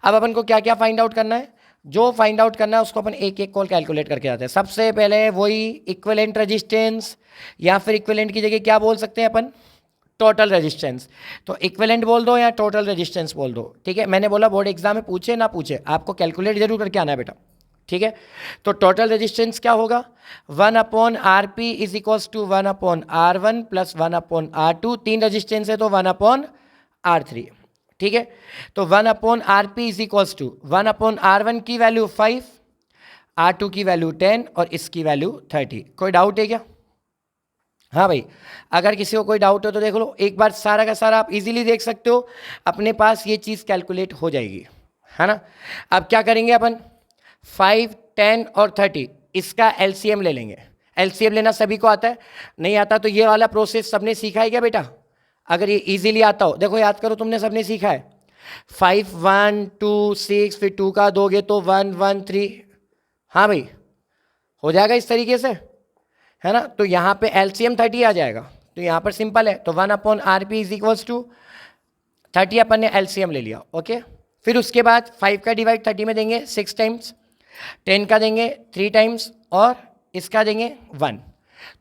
अब अपन को क्या क्या फाइंड आउट करना है, जो फाइंड आउट करना है उसको अपन एक एक कॉल कैलकुलेट करके जाते हैं। सबसे पहले वही इक्विवेलेंट रेजिस्टेंस, या फिर इक्विवेलेंट की जगह क्या बोल सकते हैं अपन, टोटल रेजिस्टेंस। तो इक्विवेलेंट बोल दो या टोटल रेजिस्टेंस बोल दो, ठीक है। मैंने बोला बोर्ड एग्जाम में पूछे ना पूछे, आपको कैलकुलेट जरूर करके आना है बेटा, ठीक है। तो टोटल रेजिस्टेंस क्या होगा, 1/RP is equals to 1/R1 plus 1/R2। 3 resistance है तो 1/R3, ठीक है। तो 1/RP is equals to 1/R1 की वैल्यू 5, R2 की वैल्यू 10 और इसकी वैल्यू 30। कोई डाउट है क्या? हाँ भाई, अगर किसी को कोई डाउट हो तो देख लो एक बार, सारा का सारा आप इजीली देख सकते हो, अपने पास ये चीज़ कैलकुलेट हो जाएगी, है ना। अब क्या करेंगे अपन, 5, 10 और 30 इसका एलसीएम ले लेंगे। एलसीएम लेना सभी को आता है, नहीं आता तो ये वाला प्रोसेस सबने सीखा है क्या बेटा? अगर ये इजीली आता हो, देखो याद करो, तुमने सबने सीखा है 5, 1, 2, 6, फिर 2 का दोगे तो 1, 1, 3। हाँ भाई, हो जाएगा इस तरीके से, है ना। तो यहाँ पे एलसीएम 30 आ जाएगा, तो यहाँ पर सिंपल है, तो 1/RP इज इक्वल्स टू 30, अपन ने एलसीएम ले लिया, ओके। फिर उसके बाद 5 का डिवाइड 30 में देंगे 6 टाइम्स, 10 का देंगे 3 टाइम्स और इसका देंगे 1।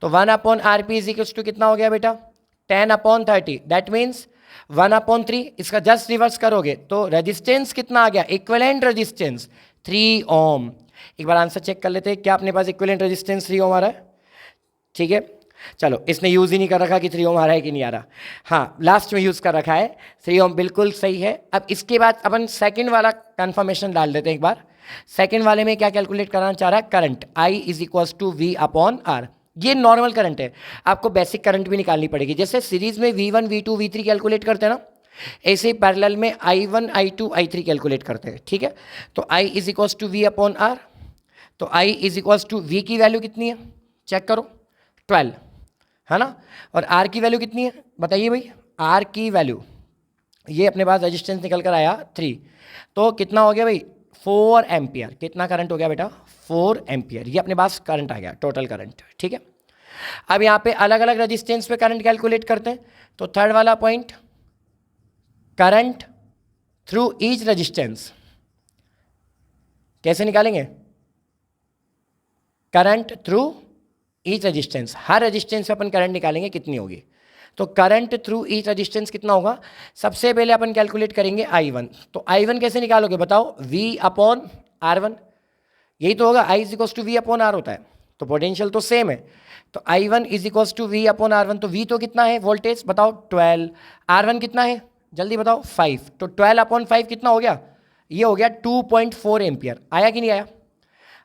तो 1/RP इज इक्वल्स टू कितना हो गया बेटा, 10/30। That means 1/3। इसका जस्ट रिवर्स करोगे तो रेजिस्टेंस कितना आ गया, इक्विवेलेंट रेजिस्टेंस 3 ओम। एक बार आंसर चेक कर लेते हैं, क्या अपने पास इक्विवेलेंट रेजिस्टेंस 3 ओम आ रहा है? ठीक है, चलो, इसने यूज़ ही नहीं कर रखा कि 3 ओम आ रहा है कि नहीं आ रहा। हाँ, लास्ट में यूज़ कर रखा है, 3 ओम बिल्कुल सही है। अब इसके बाद अपन सेकंड वाला कन्फर्मेशन डाल देते हैं एक बार। सेकंड वाले में क्या कैलकुलेट कराना चाह रहा है, current I is equals to V/R। ये नॉर्मल करंट है, आपको बेसिक करंट भी निकालनी पड़ेगी। जैसे सीरीज में V1, V2, V3 कैलकुलेट करते हैं ना, ऐसे ही पैरेलल में I1, I2, I3 कैलकुलेट करते हैं, ठीक है। तो I is equals to V/R। तो I is equals to V की वैल्यू कितनी है, चेक करो, 12, है ना। और R की वैल्यू कितनी है बताइए भाई, R की वैल्यू, ये अपने पास रेजिस्टेंस निकल कर आया 3, तो कितना हो गया भाई, 4 एम्पियर। कितना करंट हो गया बेटा, 4 एम्पियर। ये अपने पास करंट आ गया, टोटल करंट, ठीक है। अब यहाँ पे अलग अलग रेजिस्टेंस पे करंट कैलकुलेट करते हैं, तो थर्ड वाला point, current through each resistance कैसे निकालेंगे, करंट थ्रू ईच रेजिस्टेंस, हर रेजिस्टेंस पे अपन करंट निकालेंगे कितनी होगी। तो करंट थ्रू ईच रेजिस्टेंस कितना होगा, सबसे पहले अपन कैलकुलेट करेंगे I1। तो I1 कैसे निकालोगे बताओ, V/R1, यही तो होगा, I = V/R होता है, तो पोटेंशियल तो सेम है। तो I1 = V/R1, तो V तो कितना है वोल्टेज बताओ 12, R1 कितना है जल्दी बताओ 5, तो 12/5 कितना हो गया, ये हो गया 2.4 एम्पियर। आया कि नहीं आया।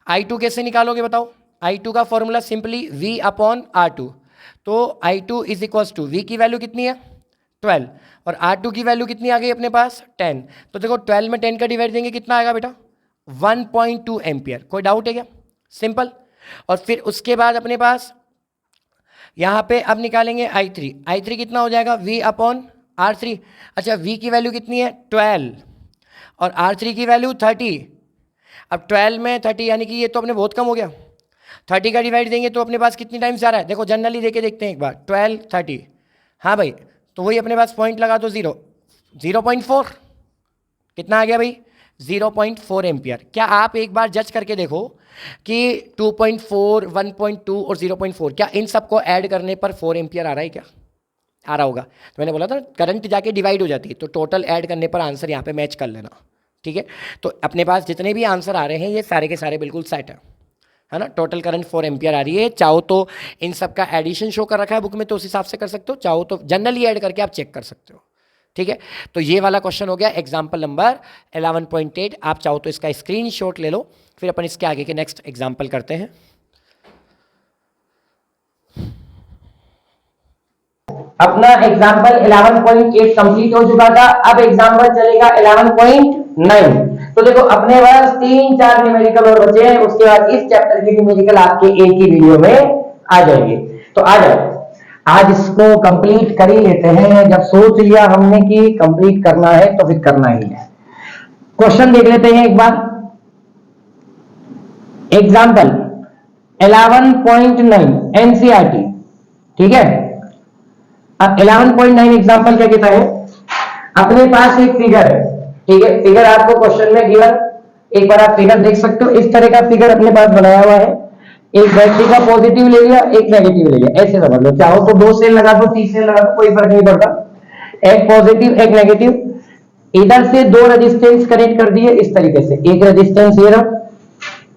I2 कैसे निकालोगे बताओ, I2 का फॉर्मूला सिंपली V/R2, तो I2 = V की वैल्यू कितनी है 12 और R2 की वैल्यू कितनी आ गई अपने पास 10। तो देखो 12 में 10 का डिवाइड देंगे कितना आएगा बेटा 1.2 एम्पियर। कोई डाउट है क्या, सिंपल। और फिर उसके बाद अपने पास यहाँ पे अब निकालेंगे I3 कितना हो जाएगा V/R3। अच्छा V की वैल्यू कितनी है 12 और R3 की वैल्यू 30। अब 12 में 30 यानी कि ये तो अपने बहुत कम हो गया, 30 का डिवाइड देंगे तो अपने पास कितनी टाइम्स जा रहा है, देखो जनरली देके देखते हैं एक बार 12 30, हाँ भाई, तो वही अपने पास पॉइंट लगा दो 0.4, कितना आ गया भाई 0.4 एम्पियर। क्या आप एक बार जज करके देखो कि 2.4, 1.2 और 0.4 क्या इन सबको ऐड करने पर 4 एम्पियर आ रहा है क्या, आ रहा होगा। तो मैंने बोला था करंट जाके डिवाइड हो जाती है, तो टोटल ऐड करने पर आंसर यहाँ पे मैच कर लेना, ठीक है। तो अपने पास जितने भी आंसर आ रहे हैं ये सारे के सारे बिल्कुल सेट है ना। टोटल करंट 4 एम्पियर आ रही है। चाहो तो इन सब का एडिशन शो कर रखा है बुक में, तो उस हिसाब से कर सकते हो, चाहो तो जनरली ऐड करके आप चेक कर सकते हो, ठीक है। तो ये वाला क्वेश्चन हो गया एग्जाम्पल नंबर 11.8। आप चाहो तो इसका स्क्रीनशॉट ले लो, फिर अपन इसके आगे के नेक्स्ट एग्जाम्पल करते हैं। अपना एग्जाम्पल 11.8 कंप्लीट हो चुका था। अब एग्जाम्पल चलेगा 11.9। तो देखो अपने पास 3-4 न्यूमेरिकल और बचे हैं, उसके बाद इस चैप्टर के न्यूमेरिकल आपके एक ही वीडियो में आ जाएंगे। तो आ जाओ आज इसको कंप्लीट कर ही लेते हैं। जब सोच लिया हमने कि कंप्लीट करना है तो फिर करना ही है। क्वेश्चन देख लेते हैं एक बार। एग्जाम्पल 11.9 एनसीईआरटी, ठीक है। अब 11.9 एग्जाम्पल क्या कहता है, अपने पास एक फिगर है, ठीक है। फिगर आपको क्वेश्चन में गिवन, एक बार आप फिगर देख सकते हो। इस तरह का फिगर अपने पास बनाया हुआ है। एक बैटरी का पॉजिटिव ले लिया, एक नेगेटिव ले लिया, ऐसे समझ लो। चाहो तो 2 सेल लगा दो, 3 सेल लगा दो, कोई फर्क नहीं पड़ता। एक पॉजिटिव एक नेगेटिव। इधर से 2 रेजिस्टेंस कनेक्ट कर दिए इस तरीके से, एक रेजिस्टेंस ये रहा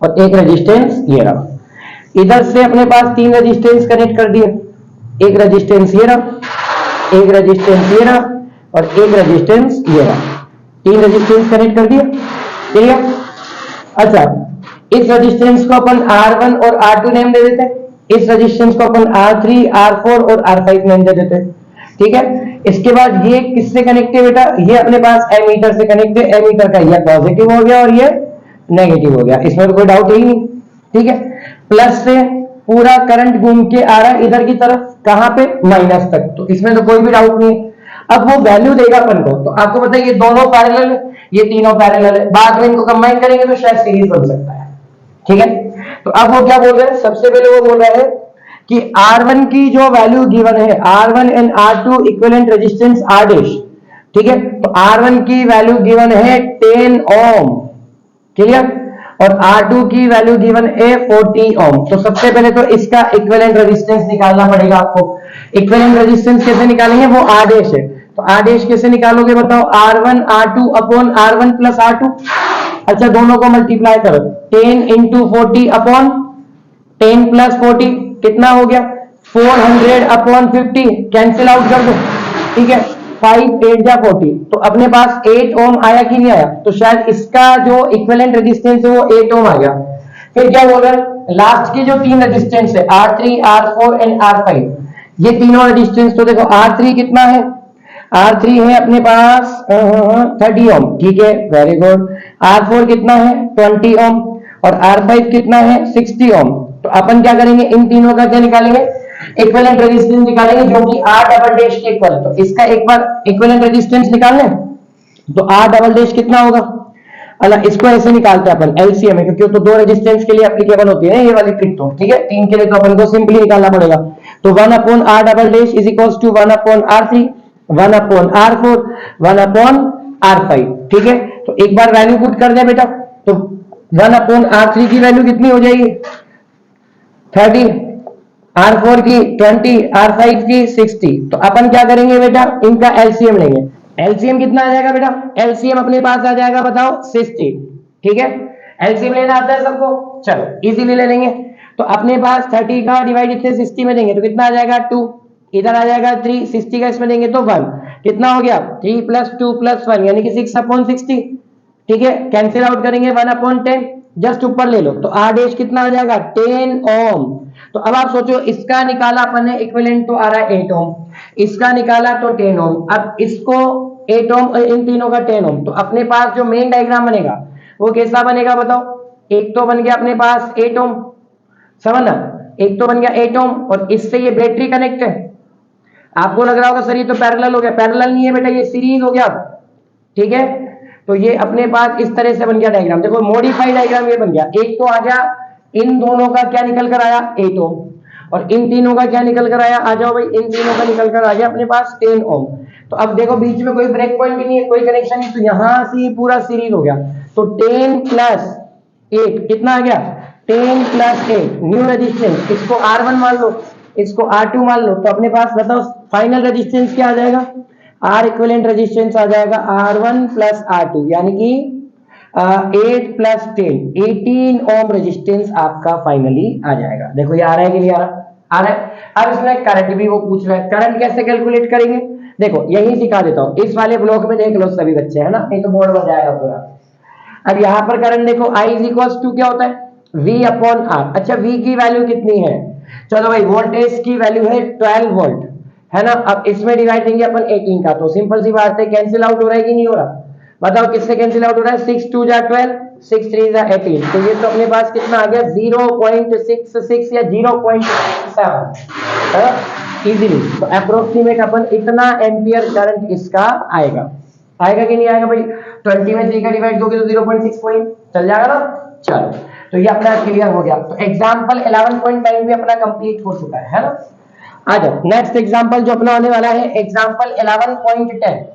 और एक रेजिस्टेंस ये रहा। इधर से अपने पास 3 रेजिस्टेंस कनेक्ट कर दिए, एक रेजिस्टेंस ये रहा, एक रेजिस्टेंस ये रहा और एक रेजिस्टेंस ये रहा। 3 रेजिस्टेंस कनेक्ट कर दिया, ठीक है। अच्छा, इस रेजिस्टेंस को अपन R1 और R2 नेम दे देते हैं। इस रेजिस्टेंस को अपन R3, R4 और R5 नेम दे देते हैं, ठीक है। इसके बाद ये किससे कनेक्ट है बेटा, ये अपने पास एमीटर से कनेक्ट है। एमीटर का ये पॉजिटिव हो गया और ये नेगेटिव हो गया, इसमें तो कोई डाउट ही नहीं, ठीक है। प्लस से पूरा करंट घूम के आ रहा है इधर की तरफ, कहां पे माइनस तक, तो इसमें तो कोई भी डाउट नहीं है। अब वो वैल्यू देगा अपन को, तो आपको पता है ये दोनों पैरेलल है, ये तीनों पैरेलल है। बाद में इनको कंबाइन करेंगे तो शायद सीरीज बन सकता है, ठीक है। तो अब वो क्या बोल रहे हैं, सबसे पहले वो बोल रहा है कि R1 की जो वैल्यू गिवन है, R1 and R2 equivalent resistance R dash, ठीक है। तो R1 की वैल्यू गिवन है 10 ओम, क्लियर। और R2 की वैल्यू गिवन है 40 ओम। तो सबसे पहले तो इसका इक्विवेलेंट रेजिस्टेंस निकालना पड़ेगा आपको। इक्विवेलेंट रेजिस्टेंस कैसे निकालेंगे, वो R डैश है, तो R डैश कैसे निकालोगे बताओ, R1 R2 upon R1 plus R2। अच्छा, दोनों को मल्टीप्लाई करो, 10 इंटू 40 अपॉन 10 प्लस 40 कितना हो गया 400 अपॉन 50, कैंसिल आउट कर दो, ठीक है। 5 8 जा 40, तो अपने पास 8 ओम आया कि नहीं आया, तो शायद इसका जो इक्विवेलेंट रेजिस्टेंस है वो 8 ओम आ गया। फिर क्या बोल रहा है, लास्ट की जो 3 रेजिस्टेंस है R3 R4 एंड R5, ये तीनों रेजिस्टेंस, तो देखो R3 कितना है, R3 है अपने पास 30 ओम, ठीक है, वेरी गुड। R4 कितना है 20 ओम और R5 कितना है 60 ओम। तो अपन क्या करेंगे, इन तीनों का क्या निकालेंगे, इक्विवेलेंट रेजिस्टेंस निकालेंगे, जो कि R डबल डैश के इक्वल। तो इसका एक बार इक्विवेलेंट रेजिस्टेंस निकालने, तो R डबल डैश कितना होगा, अल्लाह इसको ऐसे निकालते हैं अपन एलसीएम में, क्योंकि तो 2 रेजिस्टेंस के लिए एप्लीकेबल होती है ये वाली ट्रिक, तो ठीक है। 3 के लिए तो अपन को सिंपली निकालना पड़ेगा। तो 1 upon R double dash is equals to 1 upon R3, 1 upon R4, 1 upon R5, ठीक है। तो एक बार वैल्यू पुट कर दे बेटा, तो 1 अपॉन R3 की वैल्यू कितनी हो जाएगी 30, R4 की 20, R5 की 60। तो अपन क्या करेंगे बेटा, इनका एलसीएम लेंगे। एलसीएम कितना आ जाएगा बेटा, एलसीएम अपने पास आ जाएगा बताओ 60। ठीक है, एलसीएम लेना आता है सबको, चलो इजीली ले लेंगे। तो अपने पास 30 का डिवाइड इतने 60 में देंगे तो कितना आ जाएगा 2, इधर आ जाएगा 3, 60 का इसमें देंगे तो 1, कितना हो गया 3 + 2 + 1 यानी कि 6/60। ठीक है, कैंसिल आउट करेंगे 1/10, जस्ट ऊपर ले लो तो आर डैश कितना आ जाएगा 10 ओम। तो अब आप सोचो, इसका निकाला अपन ने इक्विवेलेंट तो आ रहा है 8 ओम, इसका निकाला तो 10 ओम, अब इसको 8 ओम, इन तीनों का 10 ओम। तो अपने पास जो मेन डायग्राम बनेगा वो कैसा बनेगा बताओ, एक तो बन गया अपने पास 8 ओम, समझना, एक तो बन गया 8 ओम और इससे ये बैटरी कनेक्ट है। आपको लग रहा होगा सर ये तो पैरेलल हो गया, पैरेलल नहीं है बेटा, ये सीरीज हो गया। ठीक है, तो ये अपने पास इस तरह से बन गया डायग्राम, देखो मॉडिफाइड डायग्राम ये बन गया। एक तो आ गया, इन दोनों का क्या निकल कर आया 8 ओम, और इन तीनों का क्या निकल कर आया, आ जाओ भाई, इन तीनों का निकल कर आ गया अपने पास 10 ओम। तो अब देखो बीच में कोई ब्रेक पॉइंट भी नहीं है, कोई कनेक्शन नहीं, तो यहां से पूरा सीरीज हो गया। तो 10 + 8 कितना आ गया 10 + 8 न्यू रेजिस्टेंस, इसको R1 मान लो, इसको R2 मान लो, तो अपने पास बताओ फाइनल रेजिस्टेंस क्या आ जाएगा, आर इक्विवेलेंट रेजिस्टेंस आ जाएगा R1 + R2 यानी कि 8 + 10 18 ओम रेजिस्टेंस आपका फाइनली आ जाएगा। देखो ये आ रहा है कि नहीं आ रहा, आ रहा है। अब इसमें करंट भी वो पूछ रहा है, करंट कैसे कैलकुलेट करेंगे, देखो यही सिखा देता हूं, इस वाले ब्लॉक में देख लो सभी बच्चे, है ना, नहीं तो बोर्ड बन जाएगा पूरा। अब यहाँ पर करंट देखो I = क्या होता है V/R। अच्छा V की वैल्यू कितनी है, चलो भाई वोल्टेज की वैल्यू है 12 वोल्ट, है ना। अब इसमें डिवाइड देंगे अपन 18 का, तो सिंपल सी बात है कैंसिल आउट हो रहा है कि नहीं हो रहा, बताओ किससे कैंसिल आउट हो रहा है, 6 2 = 12, 6 3 = 18, तो ये तो अपने पास कितना आ गया 0.66 या 0.67 इजीली। तो अप्रोक्सीमेट अपन इतना एम्पियर करंट इसका आएगा, आएगा कि नहीं आएगा भाई, 20 में 3 का डिवाइड दोगे तो 0.6 पॉइंट चल जाएगा ना। चलो तो ये अपना क्लियर हो गया। तो एग्जांपल 11.9 भी अपना कंप्लीट हो चुका है ना। आ जाओ नेक्स्ट एग्जांपल जो अपना होने वाला है, एग्जांपल 11.10।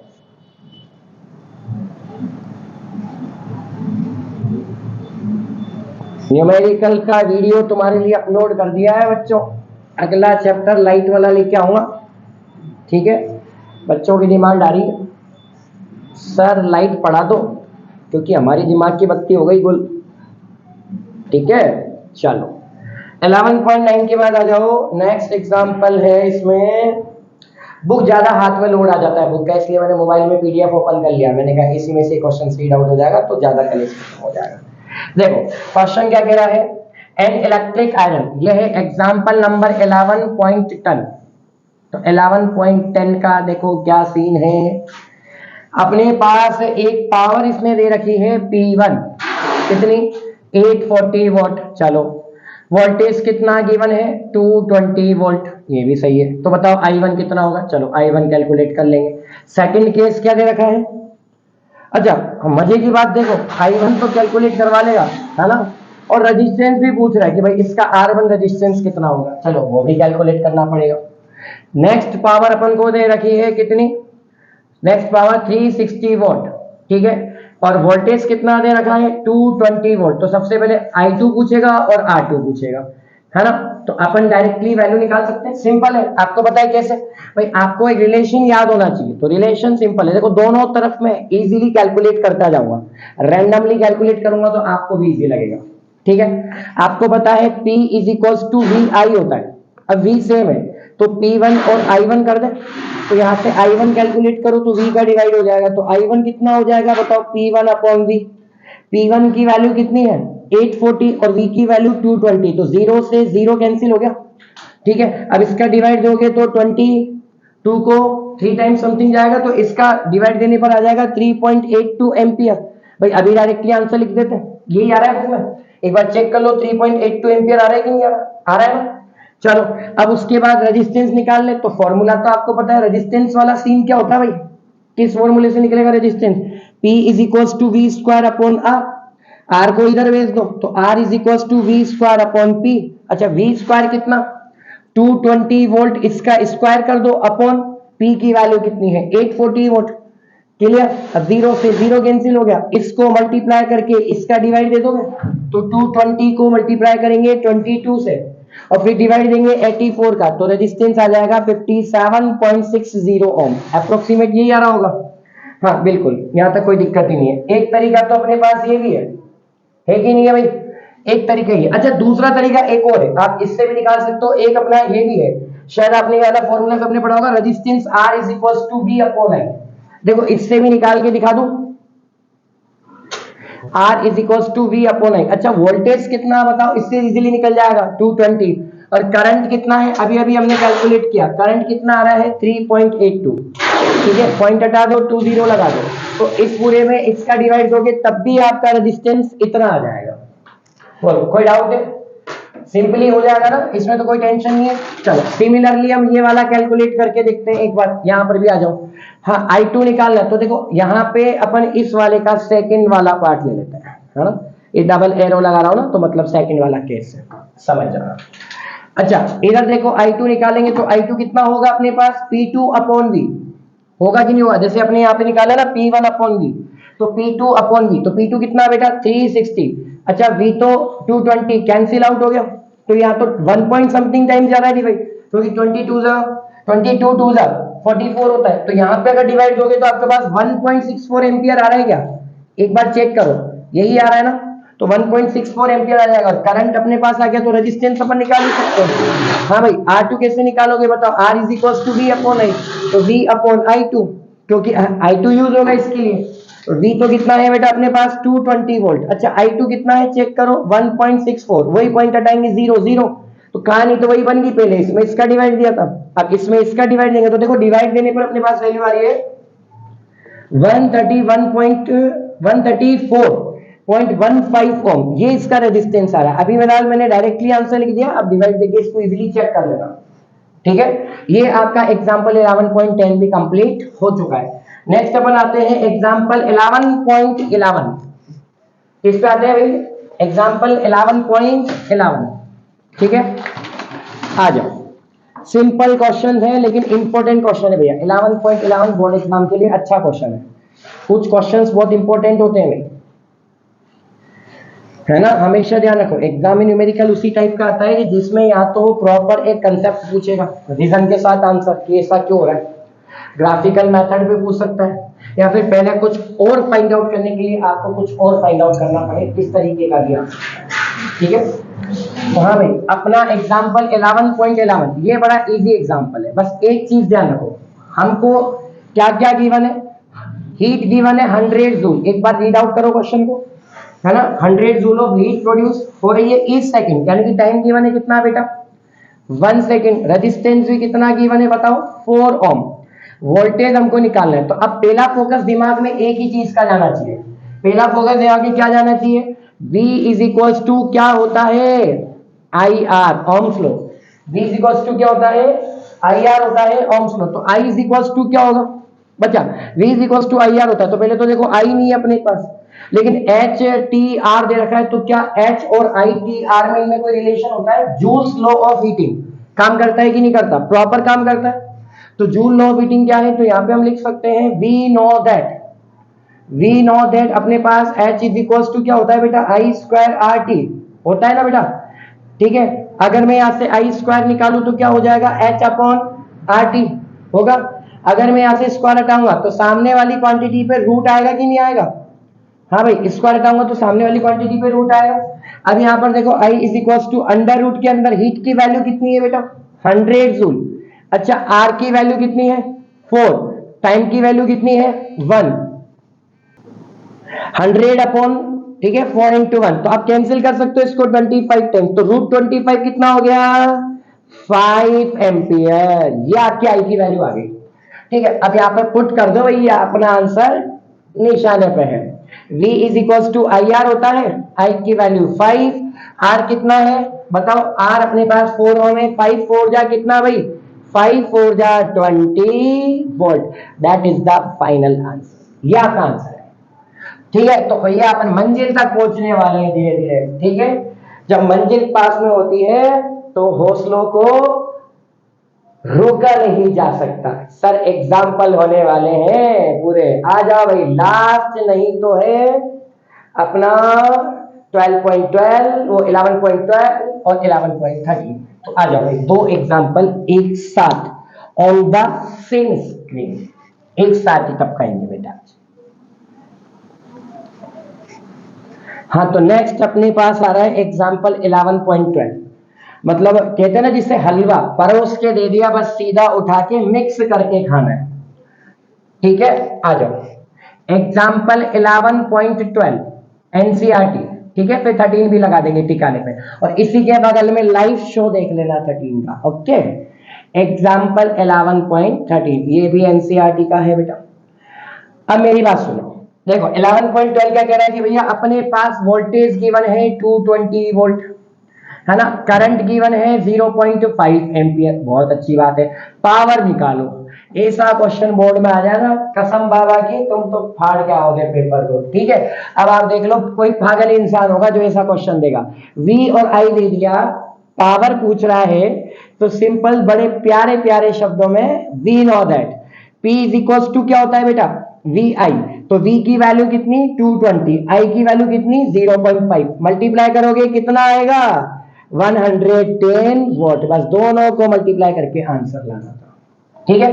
न्यूमेरिकल का वीडियो तुम्हारे लिए अपलोड कर दिया है बच्चों, अगला चैप्टर लाइट वाला लेके आऊंगा। ठीक है, बच्चों की डिमांड आ रही है सर लाइट पढ़ा दो, क्योंकि हमारी दिमाग की बत्ती हो गई गुल। ठीक है, चलो 11.9 के बाद आ जाओ, नेक्स्ट एग्जांपल है, इसमें बुक ज्यादा हाथ में लोड आ जाता है बुक का, इसलिए मैंने मोबाइल में पीडीएफ ओपन कर लिया, मैंने कहा इसी में से क्वेश्चन रीड आउट हो जाएगा तो ज्यादा कलेक्शन हो जाएगा। देखो क्वेश्चन क्या कह रहा है, एन इलेक्ट्रिक आयरन, यह है एग्जांपल नंबर 11.10। तो 11.10 का देखो क्या सीन है, अपने पास एक पावर इसमें दे रखी है P1, कितनी 840 वॉट। चलो वोल्टेज कितना गिवन है 220 वोल्ट, ये भी सही है। तो बताओ I1 कितना होगा, चलो I1 कैलकुलेट कर लेंगे। सेकंड केस क्या दे रखा है, अच्छा मजे की बात देखो I1 तो कैलकुलेट करवा लेगा, है ना, और रेजिस्टेंस भी पूछ रहा है कि भाई इसका R1 रेजिस्टेंस कितना होगा, चलो वो भी कैलकुलेट करना पड़ेगा। नेक्स्ट पावर अपन को दे रखी है कितनी, नेक्स्ट पावर 360 वोल्ट, ठीक है, और वोल्टेज कितना दे रखा है 220 वोल्ट। तो सबसे पहले I2 पूछेगा और R2 पूछेगा, है ना। तो अपन डायरेक्टली वैल्यू निकाल सकते हैं, सिंपल है, आपको पता है कैसे भाई, आपको एक रिलेशन याद होना चाहिए। तो रिलेशन सिंपल है, देखो दोनों तरफ मैं इजीली कैलकुलेट करता जाऊंगा, रैंडमली कैलकुलेट करूंगा तो आपको भी इजी लगेगा। ठीक है, आपको पता है P = VI होता है, अब V सेम है तो P1 और I1 कर दे, तो यहाँ से I1 कैलकुलेट करो तो V का डिवाइड हो जाएगा, तो I1 कितना हो जाएगा बताओ P1/V। P1 की वैल्यू कितनी है 840 और V की वैल्यू 220, तो 0 से 0 कैंसिल हो गया। ठीक है, अब इसका डिवाइड दोगे तो 22 को 3 टाइम्स समथिंग जाएगा, तो इसका डिवाइड देने पर आ जाएगा 3.82 एम्पियर। भाई अभी डायरेक्टली आंसर लिख देते हैं, यही आ रहा है बुक में, एक बार चेक कर लो 3.82 एम्पियर आ रहा है कि नहीं आ रहा, आ रहा है ना। चलो अब उसके बाद रेजिस्टेंस निकाल ले, तो फॉर्मूला तो आपको पता है, रेजिस्टेंस वाला सीन क्या होता है भाई, किस फॉर्मूले से निकलेगा रेजिस्टेंस, P = V²/R, R को इधर भेज दो तो R = V²/P। अच्छा V² कितना 220 वोल्ट, इसका स्क्वायर कर दो अपॉन P की वैल्यू कितनी है 840 वोल्ट। क्लियर, अब 0 से 0 कैंसिल हो गया, इसको मल्टीप्लाई करके इसका डिवाइड दे दोगे, तो 220 को मल्टीप्लाई करेंगे 22 से और फिर डिवाइड देंगे 84 का, तो रेजिस्टेंस आ जाएगा 57.60 ओम। अप्रोक्सीमेट यही आ रहा होगा। हाँ बिल्कुल, यहाँ तक कोई दिक्कत ही नहीं है। एक तरीका तो अपने पास ये भी है कि नहीं है भाई? एक तरीका ही है। अच्छा, दूसरा तरीका एक और है, आप इससे भी निकाल सकते हो। एक अपना ये भी है, शायद आपने वाला फॉर्मूला सबने पढ़ा होगा, resistance R is equal to V upon I। देखो इससे भी निकाल के दिखा दूं, R is equal to V upon I। अच्छा, वोल्टेज कितना बताओ, इससे इजीली निकल जाएगा 220। और करंट कितना है, अभी अभी हमने कैलकुलेट किया, करंट कितना आ रहा है 3.82। ठीक है, पॉइंट हटा दो, 20 लगा दो, तो इस पूरे में इसका डिवाइड दोगे तब भी आपका रेजिस्टेंस इतना आ जाएगा। बोलो, कोई डाउट है? सिंपली हो जाएगा ना, इसमें तो कोई टेंशन नहीं है। चलो सिमिलरली हम ये वाला कैलकुलेट करके देखते हैं एक बार, यहाँ पर भी आ जाओ। हाँ, I2 निकालना है, तो देखो यहाँ पे अपन इस वाले का सेकंड वाला पार्ट ले लेते हैं, है ना? ये डबल एरो लगा रहा हूं ना, तो मतलब सेकंड वाला केस है, समझ जाना। अच्छा, इधर देखो I2 निकालेंगे तो I2 कितना होगा अपने पास, P2 अपॉन V होगा कि नहीं होगा? जैसे अपने यहाँ पे निकाला ना P1 अपॉन V, तो P2 अपॉन V, तो P2 कितना बेटा 360। अच्छा, V तो 220 कैंसिल आउट हो गया, तो यहाँ तो 1 पॉइंट समथिंग टाइम जा रहा है भाई, क्योंकि 22 2 44 होता है। तो यहाँ पे अगर डिवाइड दोगे तो आपके पास 1.64 एम्पियर आ रहा है क्या? एक बार चेक करो, यही आ रहा है ना, तो 1.64 एम्पियर आ जाएगा। करंट अपने पास आ गया, तो रेजिस्टेंस अपन निकाल ही सकते हैं। हाँ भाई, R2 कैसे निकालोगे बताओ? R is equal to V upon I, तो V अपॉन I2, क्योंकि I2 यूज होगा इसके लिए। तो V तो कितना है बेटा अपने पास 220 वोल्ट। अच्छा, I2 कितना है चेक करो 1.64, वही पॉइंट हटाएंगे 0 तो कहानी तो वही बन गई, पहले इसमें इसका डिवाइड दिया था, अब इसमें इसका डिवाइड देंगे, तो देखो डिवाइड देने पर अपने पास वैल्यू आ रही है 134.15 ओम, ये इसका रेजिस्टेंस आ रहा है। अभी फिलहाल मैंने डायरेक्टली आंसर लिख दिया, अब डिवाइड देके इसको इजीली चेक कर लेना। ठीक है, ये आपका एग्जांपल 11.10 भी कंप्लीट हो चुका है। नेक्स्ट अपन आते हैं एग्जांपल 11.11। किस पे आते हैं भाई? एग्जांपल 11.11। ठीक है, आ जाओ। सिंपल क्वेश्चन है लेकिन इंपॉर्टेंट क्वेश्चन है भैया। 11.11 बोर्ड एग्जाम के लिए अच्छा क्वेश्चन है। कुछ क्वेश्चंस बहुत इंपॉर्टेंट होते हैं भाई, है ना? हमेशा ध्यान रखो, एग्जाम में न्यूमेरिकल उसी टाइप का आता है कि जिसमें या तो प्रॉपर एक कंसेप्ट पूछेगा रीजन के साथ आंसर कि ऐसा क्यों हो रहा है, ग्राफिकल मेथड पे पूछ सकता है, या फिर पहले कुछ और फाइंड आउट करने के लिए आपको कुछ और फाइंड आउट करना पड़े, इस तरीके का भी आंसर। ठीक है, तो हाँ भाई, अपना एग्जाम्पल 11.11 ये बड़ा इजी एग्जाम्पल है। बस एक चीज ध्यान रखो, हमको क्या क्या गिवन है? हीट गिवन है 100 जूल। एक बार रीड आउट करो क्वेश्चन को, है ना? 100 जूल ऑफ हीट प्रोड्यूस हो रही है इस सेकंड, यानी कि टाइम गिवन है कितना बेटा 1 सेकंड। रेजिस्टेंस भी कितना गिवन है बताओ 4 ओम। वोल्टेज हमको निकालना है, तो अब पहला फोकस दिमाग में एक ही चीज का जाना चाहिए। पहला फोकस दिमाग में क्या जाना चाहिए? V इज इक्वल टू क्या होता है IR, Ohm's law. V is equal to क्या होता है IR होता है, ओम्स लॉ। तो I इज इक्वल टू क्या होगा बच्चा? V is equal to IR होता है। तो पहले तो देखो I नहीं है अपने पास, लेकिन H T R दे रखा है, तो क्या H और I T R में इनमें कोई रिलेशन होता है? जूल्स लॉ ऑफ हीटिंग काम करता है कि नहीं करता? प्रॉपर काम करता है। तो जूल लॉ ऑफ हीटिंग क्या है? तो यहाँ पे हम लिख सकते हैं वी नो दैट अपने पास H इज इक्वल टू क्या होता है बेटा I स्क्वायर RT होता है ना बेटा। ठीक है, अगर मैं यहाँ से I स्क्वायर निकालूं तो क्या हो जाएगा H अपॉन RT होगा। अगर मैं यहाँ से स्क्वायर हटाऊंगा तो सामने वाली क्वांटिटी पे रूट आएगा कि नहीं आएगा? हाँ भाई, स्क्वायर हटाऊंगा तो सामने वाली क्वांटिटी पे रूट आएगा। अब यहाँ पर देखो I is equal to under root के अंदर हीट की वैल्यू कितनी है बेटा 100 जूल। अच्छा, R की वैल्यू कितनी है 4, टाइम की वैल्यू कितनी है 1, 100 अपॉन ठीक है 4 इंटू 1, तो आप कैंसिल कर सकते हो इसको 25 टाइम, तो रूट 25 कितना हो गया 5 एम्पियर। ये आपकी आई की वैल्यू आ गई। ठीक है, अब यहाँ पर पुट कर दो भैया, अपना आंसर निशाने पे है। V is equal to IR होता है, I की वैल्यू 5, R कितना है बताओ? R अपने पास 4 ओम है, 5 4 जा कितना भाई 5 4 जा 20 volt. That is the final answer, ये आपका आंसर है। ठीक है, तो भैया अपन मंजिल तक पहुंचने वाले हैं धीरे धीरे। ठीक है, जब मंजिल पास में होती है तो हौसलों को रोका नहीं जा सकता। सर एग्जाम्पल होने वाले हैं पूरे, आ जाओ भाई। लास्ट नहीं तो है अपना 12.12, वो 11.12 और 11.13। तो आ जाओ भाई, दो एग्जाम्पल एक साथ ऑन द सेम स्क्रीन, एक साथ ही टपकाएंगे बेटा। हाँ, तो नेक्स्ट अपने पास आ रहा है एग्जाम्पल 11.12। मतलब कहते हैं ना जिसे हलवा परोस के दे दिया, बस सीधा उठा के मिक्स करके खाना है। ठीक है, आ जाओ एग्जाम्पल 11.12 एनसीईआरटी। ठीक है, फिर 13 भी लगा देंगे टिकाने पे, और इसी के बगल में लाइव शो देख लेना 13 का। ओके, एग्जाम्पल 11.13 ये भी एनसीईआरटी का है बेटा। अब मेरी बात सुनो, देखो 11.12 क्या कह रहा है कि भैया अपने पास वोल्टेज गिवन है 220 वोल्ट, है ना, करंट गिवन है 0.5 एम्पियर, बहुत अच्छी बात है। पावर निकालो, ऐसा क्वेश्चन बोर्ड में आ जाए ना, कसम बाबा की तुम तो फाड़ के आओगे पेपर को। ठीक है, अब आप देख लो, कोई पागल इंसान होगा जो ऐसा क्वेश्चन देगा। V और I दे दिया, पावर पूछ रहा है, तो सिंपल बड़े प्यारे प्यारे शब्दों में we know that P is equal to क्या होता है बेटा, VI। तो V की वैल्यू कितनी 220, I की वैल्यू कितनी 0.5, मल्टीप्लाई करोगे कितना आएगा 110 वोल्ट। बस दोनों को मल्टीप्लाई करके आंसर लाना था। ठीक है,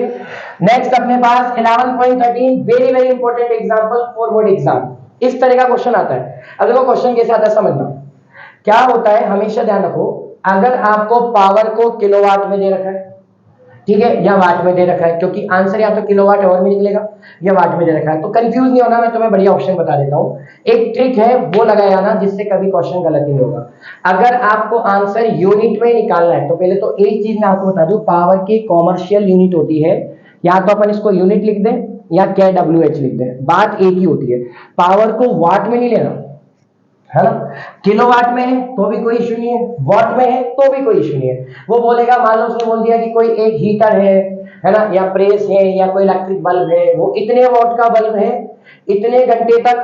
नेक्स्ट अपने पास 11.13 very very important example for board exam. इस तरह का क्वेश्चन आता है। अब देखो क्वेश्चन कैसे आता है समझना। क्या होता है, हमेशा ध्यान रखो, अगर आपको पावर को किलोवाट में दे रखा है, ठीक है, या वाट में दे रखा है, क्योंकि आंसर या तो किलोवाट आवर में निकलेगा या वाट में दे रखा है, तो कंफ्यूज नहीं होना, मैं तुम्हें बढ़िया ऑप्शन बता देता हूँ। एक ट्रिक है वो लगाया ना, जिससे कभी क्वेश्चन गलत नहीं होगा। अगर आपको आंसर यूनिट में निकालना है, तो पहले तो एक चीज मैं आपको बता दूं, पावर की कॉमर्शियल यूनिट होती है, या तो अपन इसको यूनिट लिख दें या kWh लिख दें, बात एक ही होती है। पावर को वाट में नहीं लेना, है ना, किलोवाट में है तो भी कोई इशू नहीं है, वाट में है तो भी कोई इशू नहीं है। वो बोलेगा, मान लो उसने बोल दिया कि कोई एक हीटर है ना, या प्रेस है, या कोई इलेक्ट्रिक बल्ब है, वो इतने वॉट का बल्ब है, इतने घंटे तक,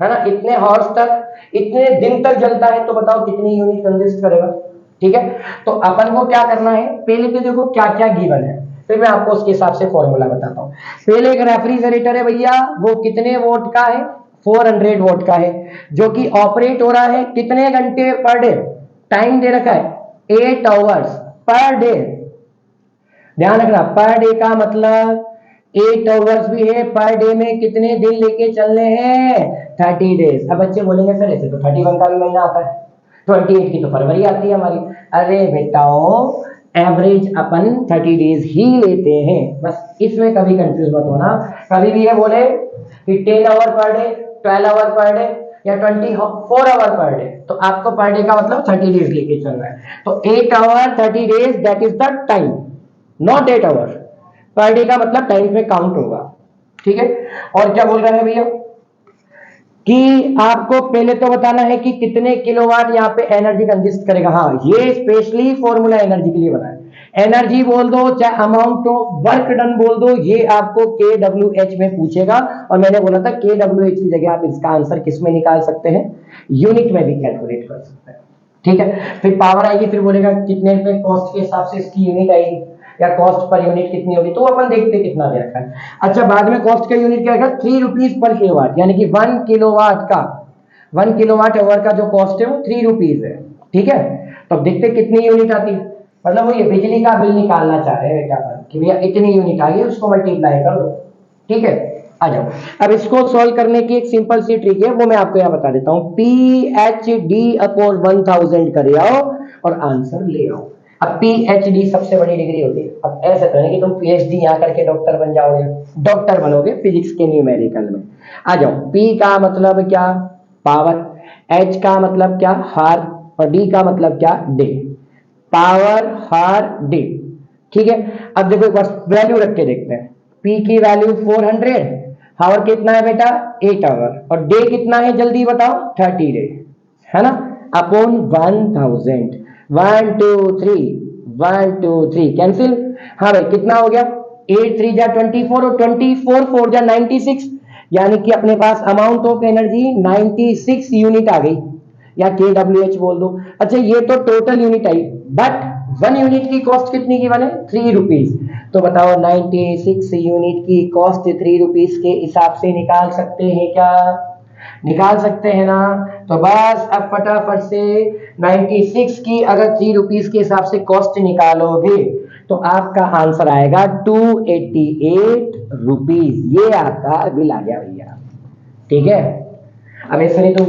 है ना, इतने हॉर्स तक, इतने दिन तक जलता है, तो बताओ कितनी यूनिट कंजिस्ट करेगा। ठीक है, तो अपन को क्या करना है, पहले तो देखो क्या क्या गिवन है, फिर मैं आपको उसके हिसाब से फॉर्मूला बताता हूँ। पहले एक रेफ्रिजरेटर है भैया, वो कितने वोट का है, 400 वोट का है, जो कि ऑपरेट हो रहा है कितने घंटे पर डे, टाइम दे रखा है 8 आवर्स पर डे। ध्यान रखना, पर डे का मतलब 8 आवर्स भी है, पर डे में कितने दिन लेके चलने हैं 30 डेज। अब बच्चे बोलेंगे सर ऐसे तो 31 का भी महीना आता है, 28 की तो फरवरी आती है हमारी। अरे बेटाओ, एवरेज अपन 30 डेज ही लेते हैं, बस इसमें कभी कंफ्यूज मत होना। कभी भी ये बोले कि 10 आवर पर डे, 12 आवर पर डे, या 24 आवर पर डे, तो आपको पर डे का मतलब 30 डेज लेके चलना है। तो 8 hour 30 days that is the time, not 8 hour. पर डे का मतलब टाइम में काउंट होगा। ठीक है, और क्या बोल रहे हैं भैया कि आपको पहले तो बताना है कि कितने किलोवाट यहाँ पे एनर्जी कंजिस्ट करेगा। हाँ, ये स्पेशली फॉर्मूला एनर्जी के लिए बना है। एनर्जी बोल दो चाहे अमाउंट ऑफ वर्क डन बोल दो, ये आपको kWh में पूछेगा, और मैंने बोला था kWh की जगह आप इसका आंसर किस में निकाल सकते हैं, यूनिट में भी कैलकुलेट कर सकते हैं। ठीक है, फिर पावर आएगी, फिर बोलेगा कितने रुपए कॉस्ट के हिसाब से इसकी यूनिट आएगी, या कॉस्ट पर यूनिट कितनी होगी, तो अपन देखते हैं कितना दे रखा है। अच्छा, बाद में कॉस्ट का यूनिट क्या है 3 रुपीज पर किलोवाट, यानी कि 1 किलोवाट का 1 किलोवाट आवर का जो कॉस्ट है वो 3 रुपीज है। ठीक है, तो अब देखते कितनी यूनिट आती है, मतलब वो ये बिजली का बिल निकालना चाह रहे हैं क्या कि भैया इतनी यूनिट आ गई, उसको मल्टीप्लाई कर दो। ठीक है, आ जाओ, अब इसको सॉल्व करने की एक सिंपल सी ट्रिक है, वो मैं आपको यहाँ बता देता हूँ। PhD/1000 करे आओ और आंसर ले आओ। अब PhD सबसे बड़ी डिग्री होती है। अब ऐसा तो नहीं कि तुम PhD यहाँ करके डॉक्टर बन जाओगे, डॉक्टर बनोगे फिजिक्स के न्यूमेरिकल में। आ जाओ, P का मतलब क्या, पावर, H का मतलब क्या, हार, और D का मतलब क्या, डे। पावर, हार, डे। ठीक है, अब देखो एक बार वैल्यू रख के देखते हैं। P की वैल्यू 400, हावर कितना है बेटा 8 आवर, और डे कितना है जल्दी बताओ 30 डे, है ना, अपॉन 1000। 1 2 3 1 2 3 कैंसिल। हाँ भाई, कितना हो गया 8 3 जा 24, और 24 4 जा 96, यानी कि अपने पास अमाउंट ऑफ एनर्जी 96 यूनिट आ गई, या kWh बोल दो। अच्छा, ये तो total unit I, but 1 unit की कॉस्ट कितनी की बने 3 रुपीज, तो बताओ 96 यूनिट की कॉस्ट 3 रुपीज के हिसाब से निकाल सकते हैं क्या। निकाल सकते हैं ना? तो बस अब फटाफट से 96 की अगर 3 रुपीज के हिसाब से कॉस्ट निकालोगे तो आपका आंसर आएगा 288 रुपीज। ये आपका बिल आ गया भैया, ठीक है। अब ऐसे नहीं तुम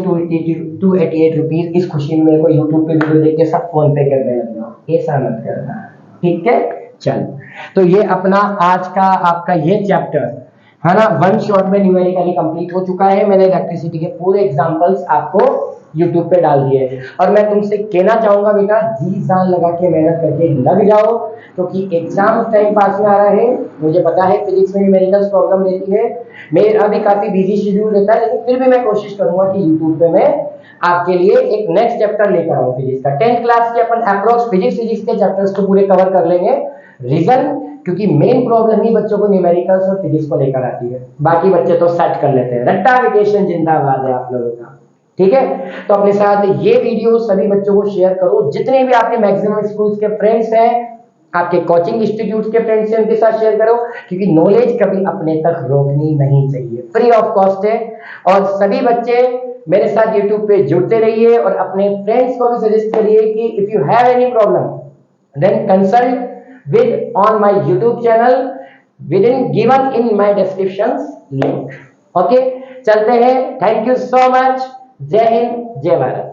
288 रुपीज इस खुशी में मेरे को यूट्यूब पे वीडियो देख के सब फोन पे करने लग जाओ, ऐसा मत करना, ठीक है। चल, तो ये अपना आज का आपका ये चैप्टर है ना, वन शॉट में न्यूमेरिकली कंप्लीट हो चुका है। मैंने इलेक्ट्रिसिटी के पूरे एग्जांपल्स आपको यूट्यूब पे डाल दिए हैं। और मैं तुमसे कहना चाहूंगा बेटा, जी जान लगा के मेहनत करके लग जाओ, क्योंकि एग्जाम टाइम पास में आ रहा है। मुझे पता है फिजिक्स में न्यूमेरिकल्स प्रॉब्लम रहती है, मेरा भी काफी बिजी शेड्यूल रहता है, लेकिन फिर भी मैं कोशिश करूंगा कि यूट्यूब पे मैं आपके लिए एक नेक्स्ट चैप्टर लेकर आऊं फिजिक्स का। 10th क्लास के अपन अप्रोक्स फिजिक्स के चैप्टर्स तो पूरे कवर कर लेंगे। रीजन, क्योंकि मेन प्रॉब्लम ही बच्चों को न्यूमेरिकल्स और फिजिक्स को लेकर आती है, बाकी बच्चे तो सेट कर लेते हैं। रट्टा वेकेशन जिंदाबाद है आप लोगों का, ठीक है। तो अपने साथ ये वीडियो सभी बच्चों को शेयर करो, जितने भी आपके मैक्सिमम स्कूल्स के फ्रेंड्स हैं, आपके कोचिंग इंस्टीट्यूट के फ्रेंड्स हैं, उनके साथ शेयर करो, क्योंकि नॉलेज कभी अपने तक रोकनी नहीं चाहिए, फ्री ऑफ कॉस्ट है। और सभी बच्चे मेरे साथ यूट्यूब पे जुड़ते रहिए और अपने फ्रेंड्स को भी सजेस्ट करिए कि if you have any problem then consult with on my YouTube channel within given in my description link. Okay, चलते हैं। Thank you so much. जय हिंद, जय भारत।